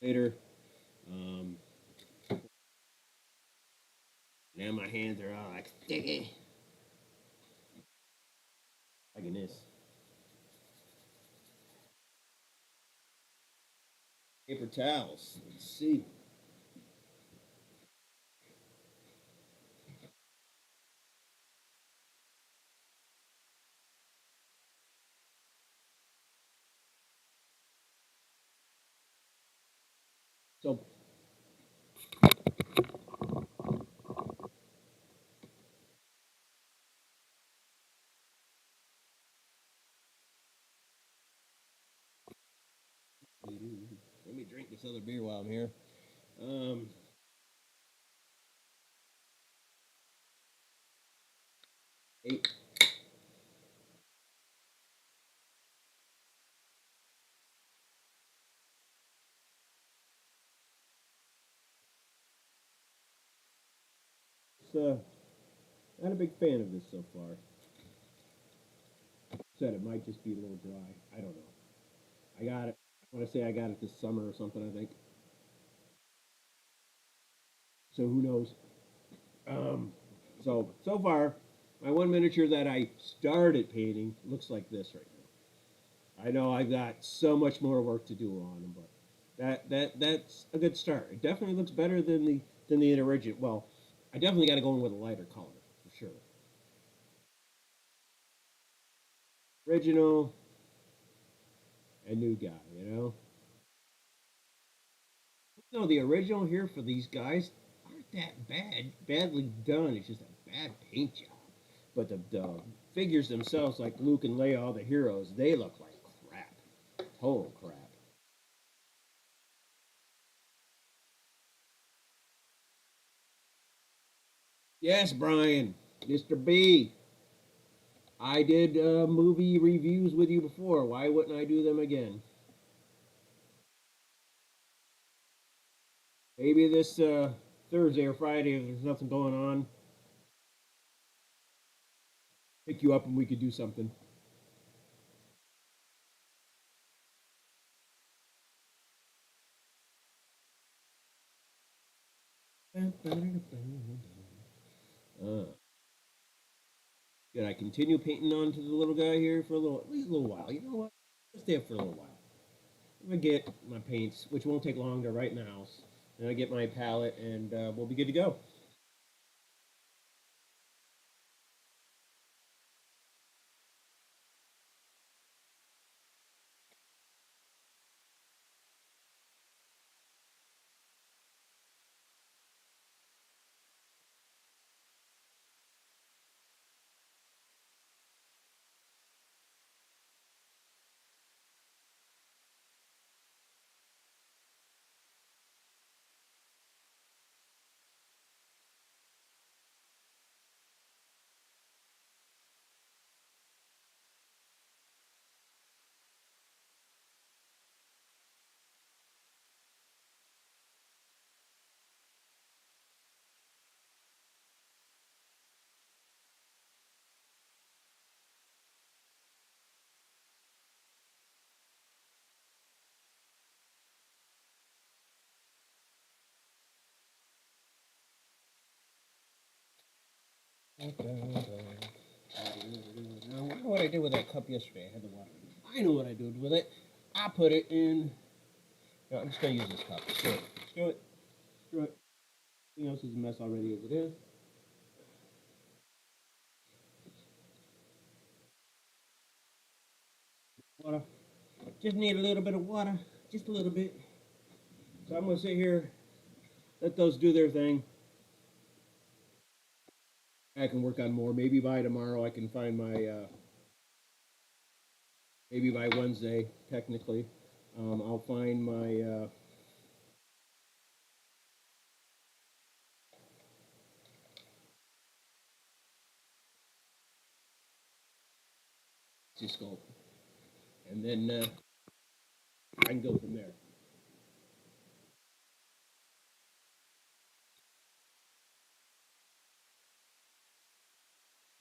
later. Um, Now my hands are all like sticky. Like in this. Paper towels. Let's see. So let me drink this other beer while I'm here. Um, 8. So not a big fan of this so far. Said it might just be a little dry. I don't know. I got it. I want to say I got it this summer or something. I think. So who knows? Um, so far, my one miniature that I started painting looks like this right now. I know I've got so much more work to do on them, but that's a good start. It definitely looks better than the original. Well, I definitely got to go in with a lighter color for sure. Original and new guy, you know. No, the original here for these guys aren't that badly done. It's just a bad paint job. But the figures themselves, like Luke and Leia, all the heroes, they look like crap. Total crap. Yes, Brian, Mr. B. I did movie reviews with you before. Why wouldn't I do them again? Maybe this Thursday or Friday, if there's nothing going on, pick you up and we could do something. Should I continue painting onto the little guy here for at least a little while? You know what? Let's stay up for a little while. I'm gonna get my paints, which won't take long to write in the house. Then I get my palette, and we'll be good to go. I wonder what I did with that cup yesterday. I had the water. I know what I did with it. I put it in. No, I'm just gonna use this cup. Screw it. Screw it. Screw it. Everything else is a mess already as it is. Water. Just need a little bit of water. Just a little bit. So I'm gonna sit here, let those do their thing. I can work on more. Maybe by tomorrow I can find my. Maybe by Wednesday, technically, I'll find my. Scope, and then I can go from there.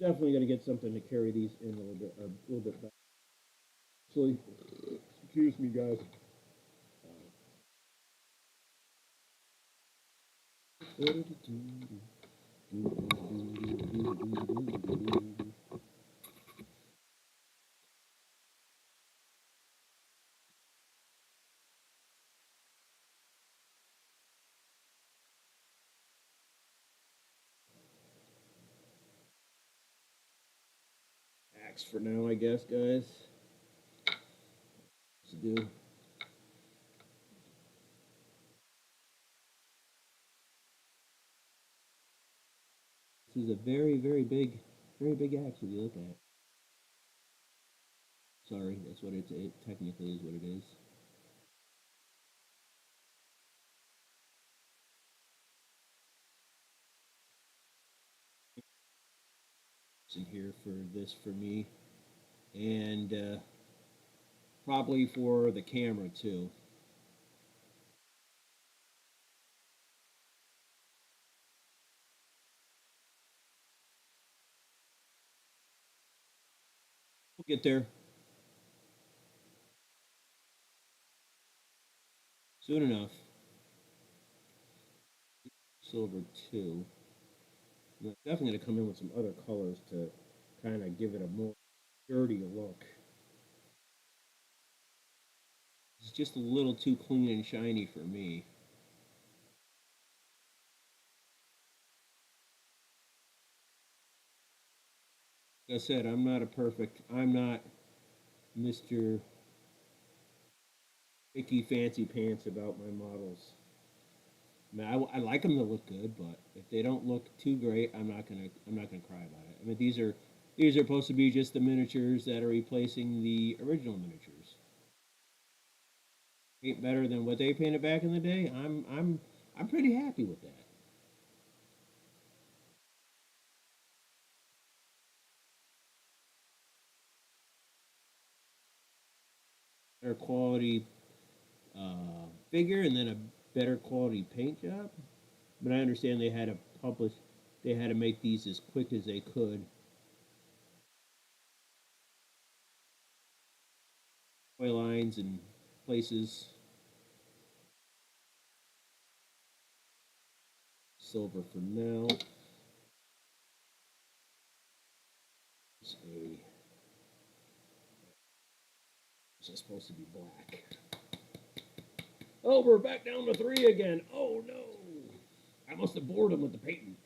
Definitely going to get something to carry these in a little bit better. So, excuse me, guys. Axe for now, I guess, guys. To do. This is a very big axe if you look at it. Sorry, that's what it technically is what it is. It's in here for this for me, and probably for the camera too. We'll get there soon enough. Silver too. I'm definitely going to come in with some other colors to kind of give it a more dirty look. It's just a little too clean and shiny for me. Like I said, I'm not Mr. Picky Fancy Pants about my models. I mean, I like them to look good, but if they don't look too great, I'm not gonna cry about it. I mean, these are supposed to be just the miniatures that are replacing the original miniatures. Paint better than what they painted back in the day. I'm pretty happy with that. Better quality figure and then a better quality paint job. But I understand they had to make these as quick as they could. Oil lines and places. silver for now. It's a. It's just supposed to be black. Oh, we're back down to 3 again. Oh no! I must have bored him with the painting.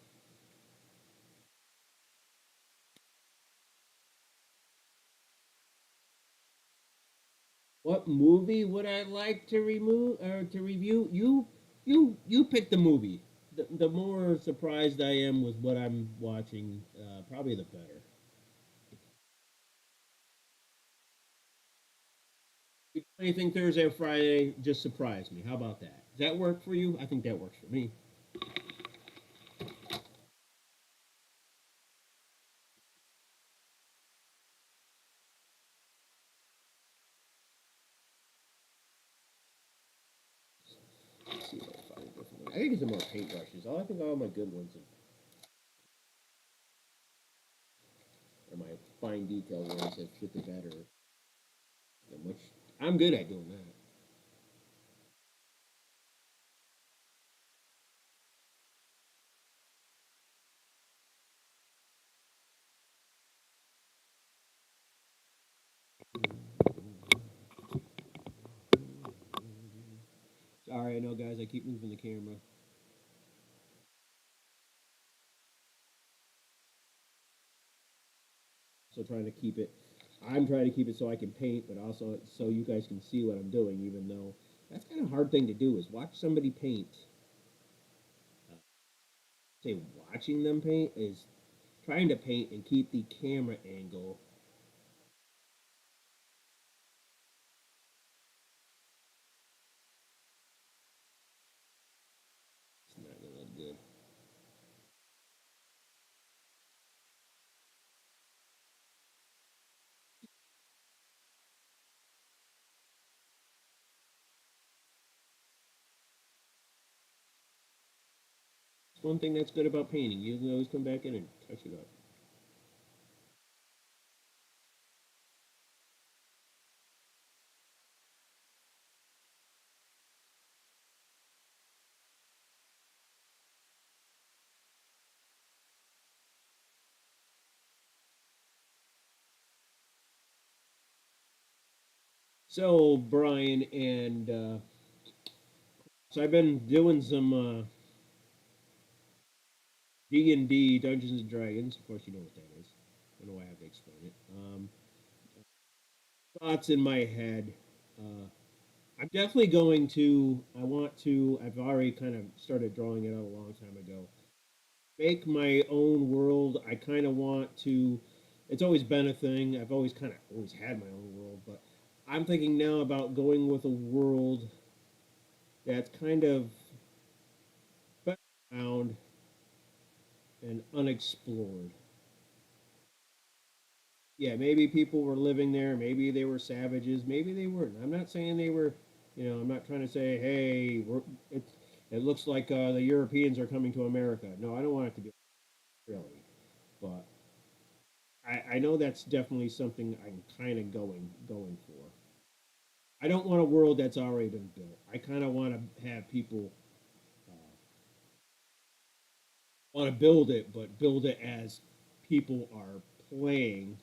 What movie would I like to remove or to review? You pick the movie. The more surprised I am with what I'm watching, probably the better. Anything Thursday or Friday, just surprise me. How about that? Does that work for you? I think that works for me. Let's see if I can find a different one. I think it's more paintbrushes. I think all my good ones are my fine detail ones have fit the better. Which I'm good at doing that. Sorry, I know, guys. I keep moving the camera. So trying to keep it. I'm trying to keep it so I can paint, but also so you guys can see what I'm doing. Even though that's kind of a hard thing to do is watch somebody paint. Uh, say watching them paint is trying to paint and keep the camera angle. It's not gonna look good. It's one thing that's good about painting. You can always come back in and touch it up. So Brian and so I've been doing some D&D Dungeons and Dragons. Of course, you know what that is. I don't know why I have to explain it. Thoughts in my head. Uh, I'm definitely going to. I want to. I've already kind of started drawing it out a long time ago. Make my own world. I kind of want to. It's always been a thing. I've always kind of always had my own world, but I'm thinking now about going with a world that's kind of found and unexplored. Yeah, maybe people were living there. Maybe they were savages. Maybe they weren't. I'm not saying they were. I'm not trying to say, hey, it looks like the Europeans are coming to America. No, I don't want it to be really. But I know that's definitely something I'm kind of going for. I don't want a world that's already been built. I kind of want to have people want to build it, but build it as people are playing,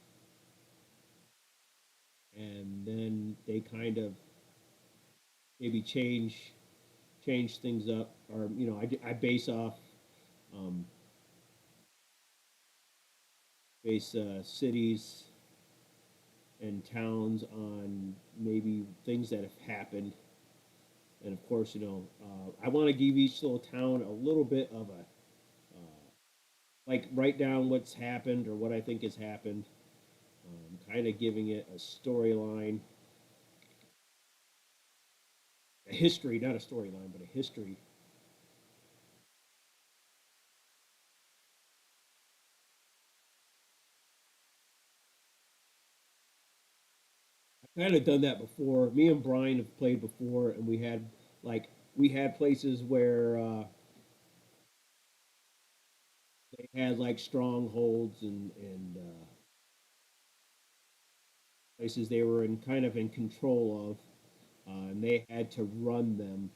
and then they kind of maybe change things up, or I um, base cities and towns on maybe things that have happened, and of course, I want to give each little town a little bit of a like write down what's happened or what I think has happened, kind of giving it a storyline, a history, not a storyline, but a history. I've kind of done that before. Me and Brian have played before, and we had places where they had like strongholds and places they were in kind of in control of, and they had to run them.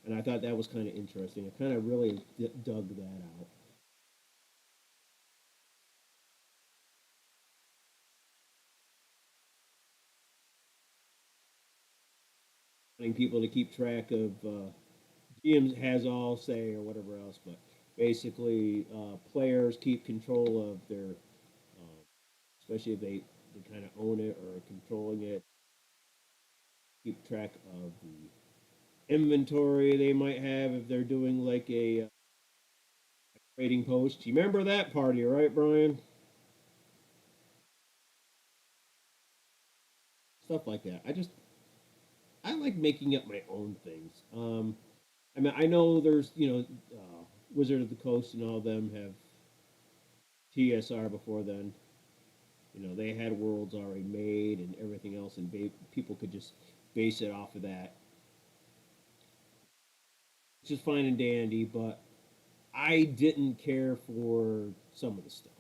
and I thought that was kind of interesting. I kind of really dug that out. Wanting people to keep track of GMs has all say or whatever else, but basically players keep control of their, especially if they kind of own it or are controlling it, keep track of the inventory they might have if they're doing like a trading post. You remember that party, right, Brian? Stuff like that. I like making up my own things. I mean, I know there's Wizard of the Coast and all of them have TSR before then. They had worlds already made and everything else, and people could just base it off of that. It's just fine and dandy, but I didn't care for some of the stuff.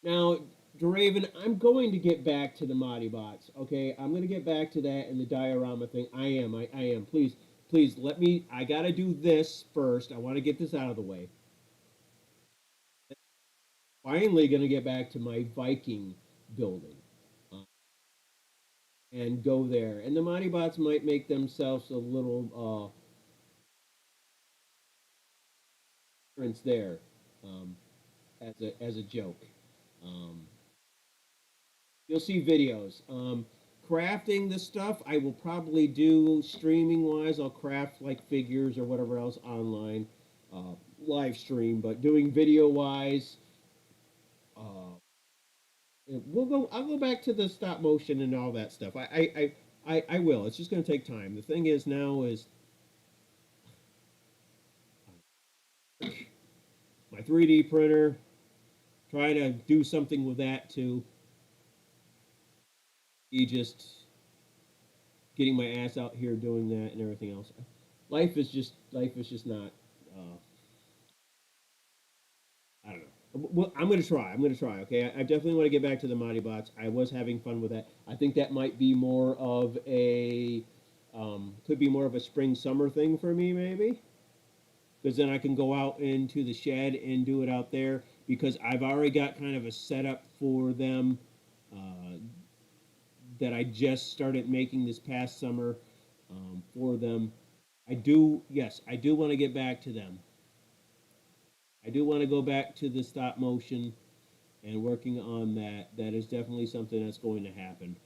Now, Draven, I'm going to get back to the Mighty Bots. Okay, I'm going to get back to that and the diorama thing. I am. Please, please let me. I got to do this first. I want to get this out of the way. Finally, going to get back to my Viking building uh, and go there. And the Mighty Bots might make themselves a little difference there um, as a joke. Um, you'll see videos. Crafting this stuff, I will probably do streaming wise. I'll craft like figures or whatever else online, live stream. But doing video wise, uh, we'll go. I'll go back to the stop motion and all that stuff. I will. It's just going to take time. The thing is now is my 3D printer. Try to do something with that too. You just getting my ass out here doing that and everything else. Life is just not. Uh, I don't know. Well, I'm gonna try. I'm gonna try. Okay, I definitely want to get back to the Mighty Bots. I was having fun with that. I think that might be more of a could be more of a spring summer thing for me maybe because then I can go out into the shed and do it out there because I've already got kind of a setup for them uh, that I just started making this past summer for them. Yes, I do want to get back to them. I do want to go back to the stop motion and working on that. That is definitely something that's going to happen.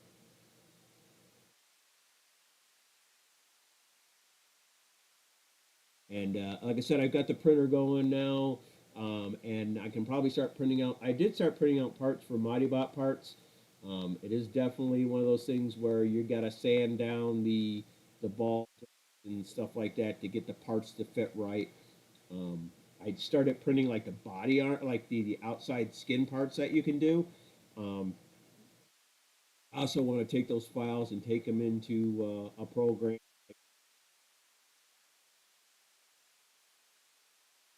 And like I said, I've got the printer going now, and I can probably start printing out. I did start printing out parts for Modibot parts. It is definitely one of those things where you got to sand down the ball and stuff like that to get the parts to fit right. Um, I started printing like the body art, like the outside skin parts that you can do. Um, I also want to take those files and take them into a program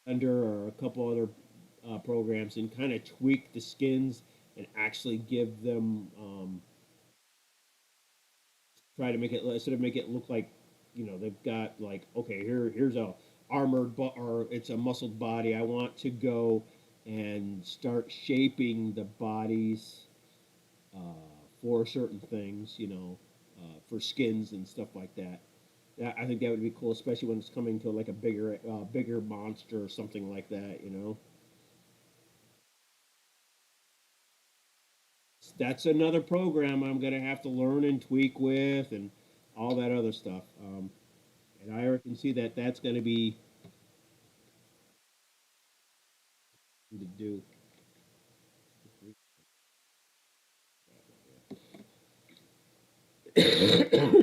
under or a couple other programs and kind of tweak the skins and actually give them try to make it instead of make it look like they've got like okay here's a armored or it's a muscled body. I want to go and start shaping the bodies uh, for certain things, for skins and stuff like that. I think that would be cool, especially when it's coming to like a bigger monster or something like that. That's another program I'm gonna have to learn and tweak with, and all that other stuff. And I already can see that that's gonna be to do.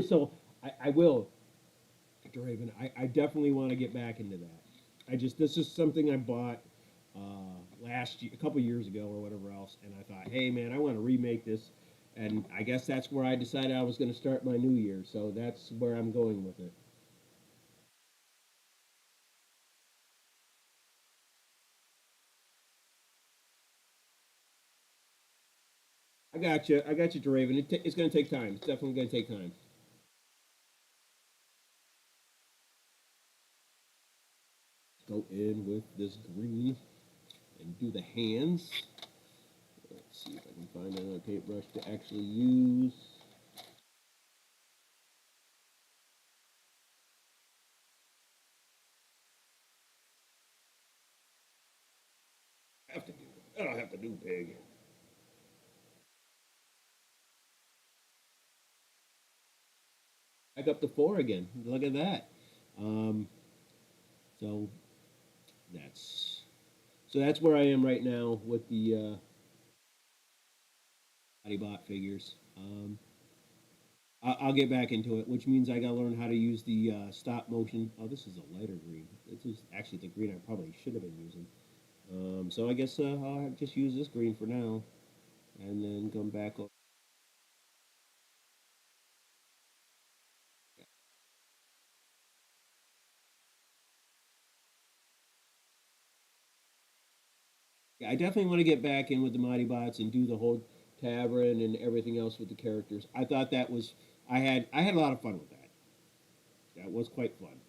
So I will, Draven. I definitely want to get back into that. This is something I bought last year, a couple years ago or whatever else, and I thought, hey man, I want to remake this, and I guess that's where I decided I was going to start my new year. So that's where I'm going with it. I got you, Draven. It's going to take time. It's definitely going to take time. Go in with this green and do the hands. Let's see if I can find another paintbrush to actually use. I don't have to do big. Back up to 4 again. Look at that. Um, so that's that's where I am right now with the bot figures. I'll get back into it, which means I got to learn how to use the stop motion. Oh, this is a lighter green. This is actually the green I probably should have been using. So I guess I'll just use this green for now, and then come back. Yeah, I definitely want to get back in with the Mighty Bots and do the whole tavern and everything else with the characters. I thought that was I had a lot of fun with that. That was quite fun.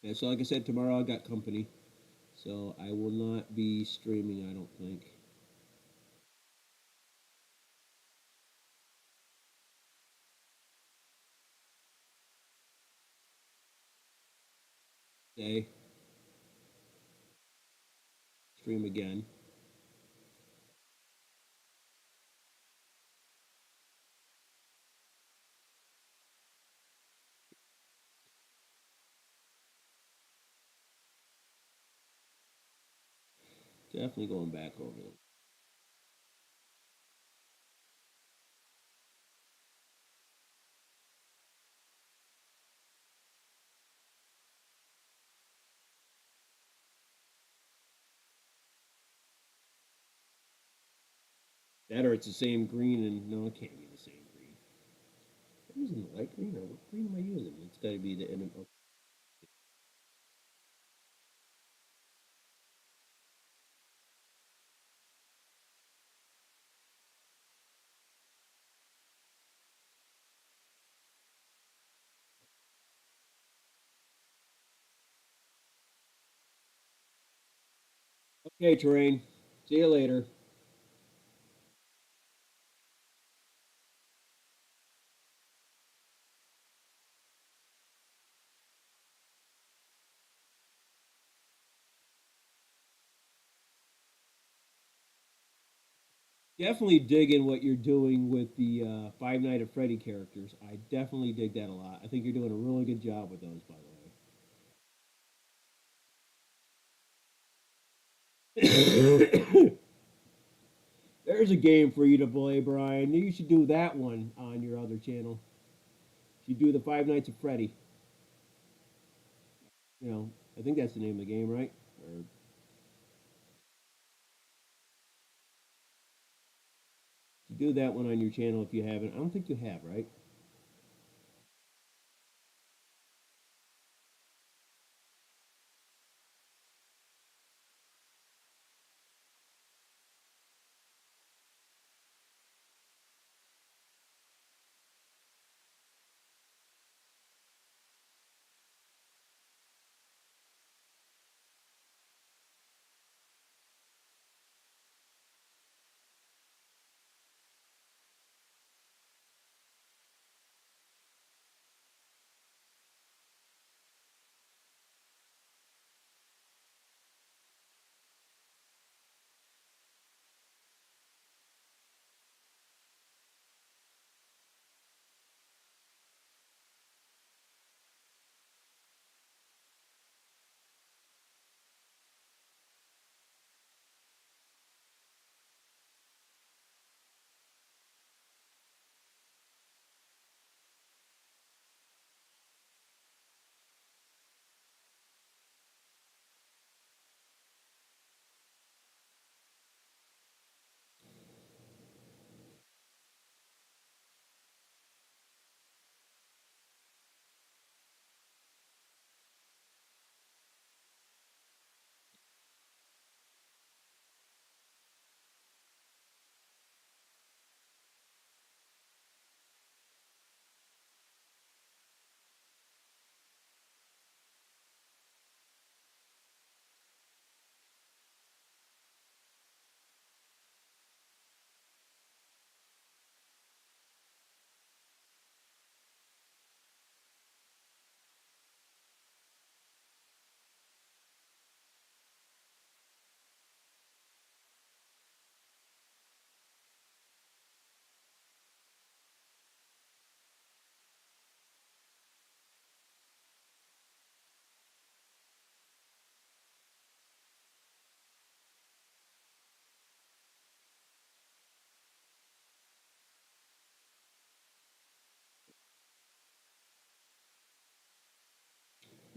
Yeah, so like I said, tomorrow I got company, so I will not be streaming. I don't think. Okay, stream again. Definitely going back over them. That or it's the same green, and no, it can't be the same green. I'm using the light green, or what green am I using? It's got to be the end. Okay, terrain. See you later. Definitely digging what you're doing with the Five Nights at Freddy characters. I definitely dig that a lot. I think you're doing a really good job with those, by the way. There's a game for you to play, Brian. You should do that one on your other channel. You do the Five Nights at Freddy. You know, I think that's the name of the game, right? Or you do that one on your channel if you haven't. I don't think you have, right?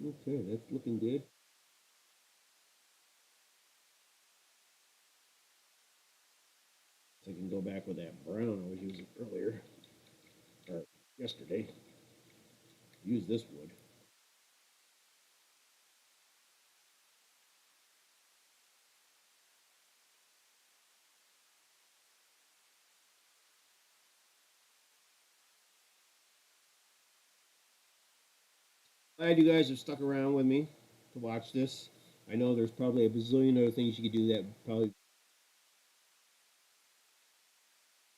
Okay, that's looking good. So I can go back with that brown I was using earlier, or yesterday. Use this wood. Glad you guys have stuck around with me to watch this. I know there's probably a bazillion other things you could do that probably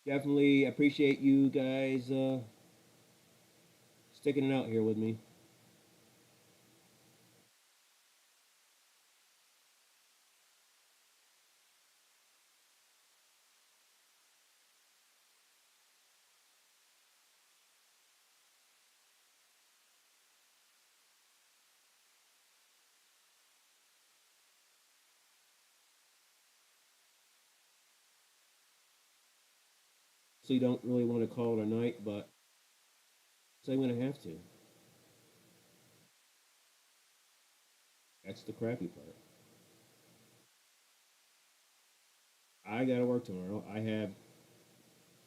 definitely appreciate you guys sticking it out here with me. So you don't really want to call it a night, but so I'm gonna have to. That's the crappy part. I gotta work tomorrow. I have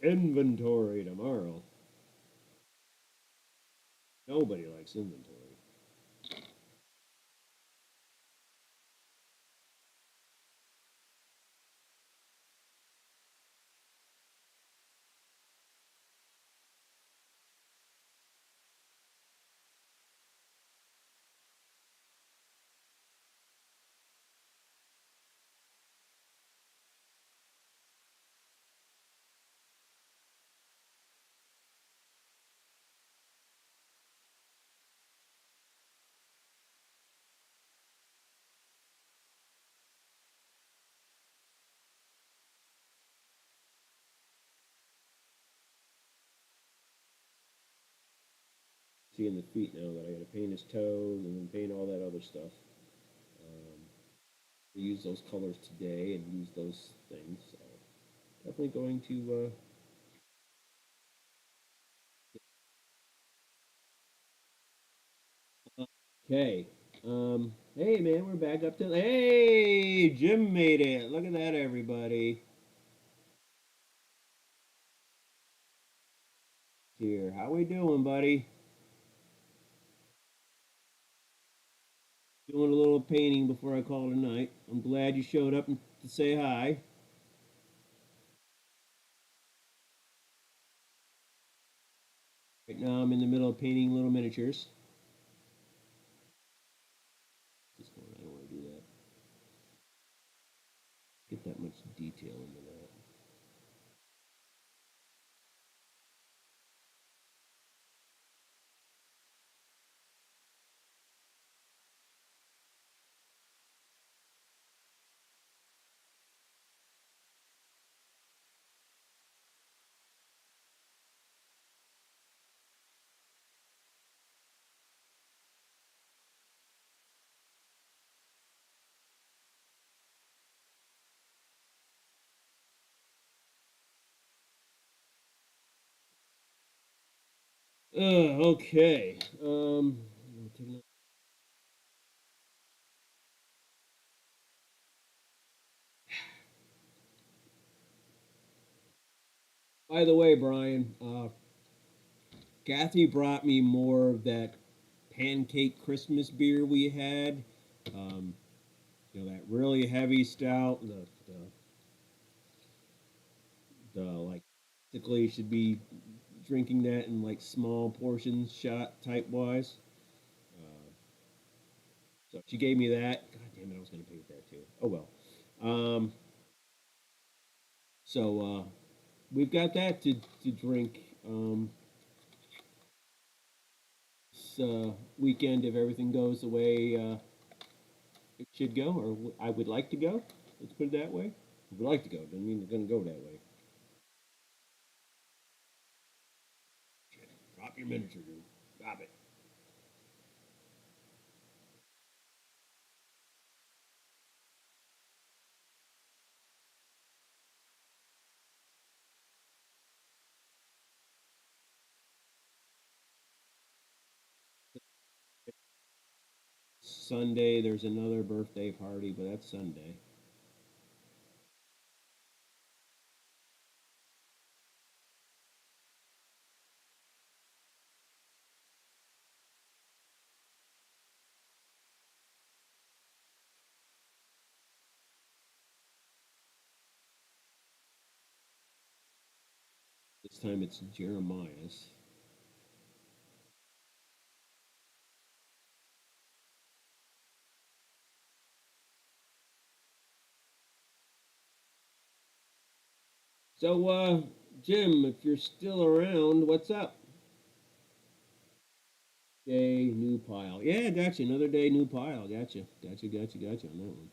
inventory tomorrow. Nobody likes inventory. Seeing the feet now that I gotta paint his toes and then paint all that other stuff. Um, we use those colors today and use those things. So definitely going to. Okay. Hey man, we're back up to. Hey, Jim made it. Look at that, everybody. Here, how we doing, buddy? Doing a little painting before I call it a night. I'm glad you showed up to say hi. Right now, I'm in the middle of painting little miniatures. Just going, I don't want to do that. Get that much detail into that. Okay. By the way, Brian, Kathy brought me more of that pancake Christmas beer we had. Um, that really heavy stout. The like, basically you should be drinking that in like small portions, shot type wise. Uh, so she gave me that. God damn it, I was gonna pay for that too. Oh well. Um, so we've got that to drink. This weekend, if everything goes the way it should go, or I would like to go. Let's put it that way. I would like to go. Doesn't mean it's going to go that way. Shit. Drop your miniature, dude. Drop it. Sunday, there's another birthday party, but that's Sunday. This time it's Jeremiah's. So, Jim, if you're still around, what's up? Day, new pile. Yeah, gotcha. Another day, new pile. Gotcha on that one.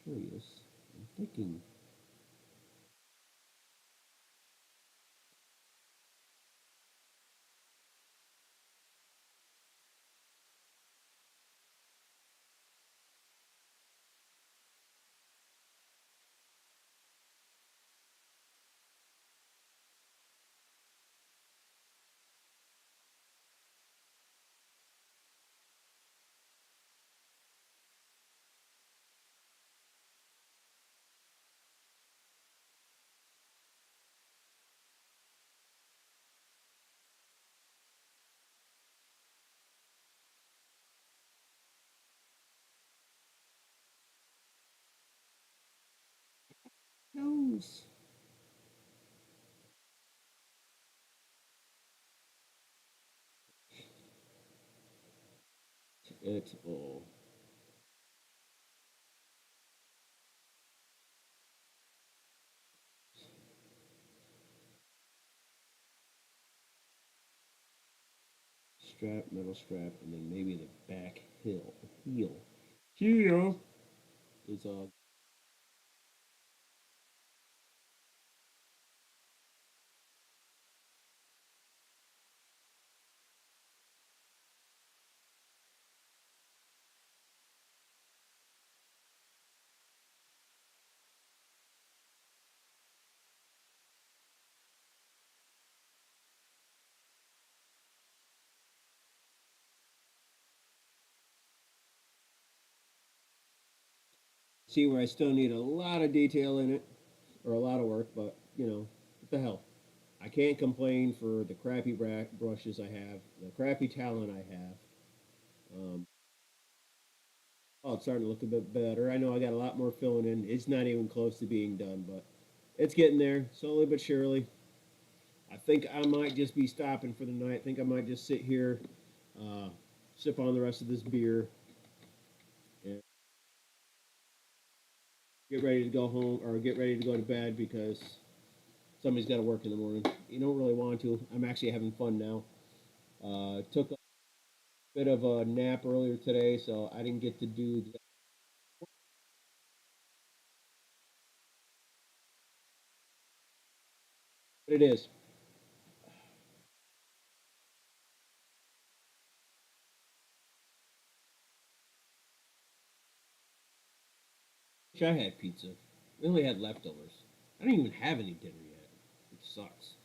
Curious. I'm thinking. Knows. It all. Strap, metal strap, and then maybe the back heel. Heel is see where I still need a lot of detail in it, or a lot of work, but what the hell? I can't complain for the crappy brushes I have, the crappy talent I have. Um, oh, it's starting to look a bit better. I know I got a lot more filling in. It's not even close to being done, but it's getting there, slowly but surely. I think I might just be stopping for the night. I think I might just sit here, uh, sip on the rest of this beer, and get ready to go home or get ready to go to bed because somebody's got to work in the morning. You don't really want to. I'm actually having fun now. Took a bit of a nap earlier today, so I didn't get to do what it is. Wish I had pizza. We only had leftovers. I don't even have any dinner yet, which sucks.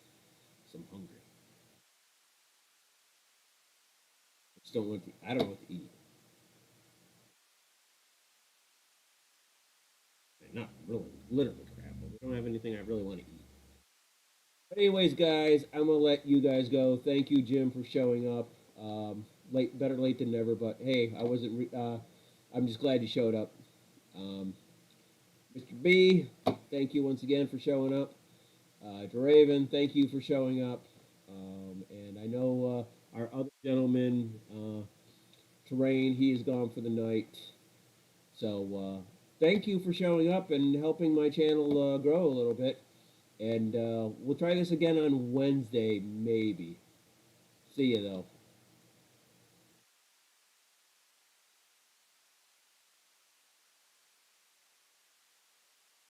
So I'm hungry. I just don't want to. I don't know what to eat. And not really, literally crap, but we don't have anything I really want to eat. But anyways, guys, I'm gonna let you guys go. Thank you, Jim, for showing up. Late, better late than never. But hey, I wasn't. I'm just glad you showed up. Um, Mr. B, thank you once again for showing up. Draven, thank you for showing up. And I know our other gentleman, Terrain, he is gone for the night. So thank you for showing up and helping my channel grow a little bit. And we'll try this again on Wednesday, maybe. See you though.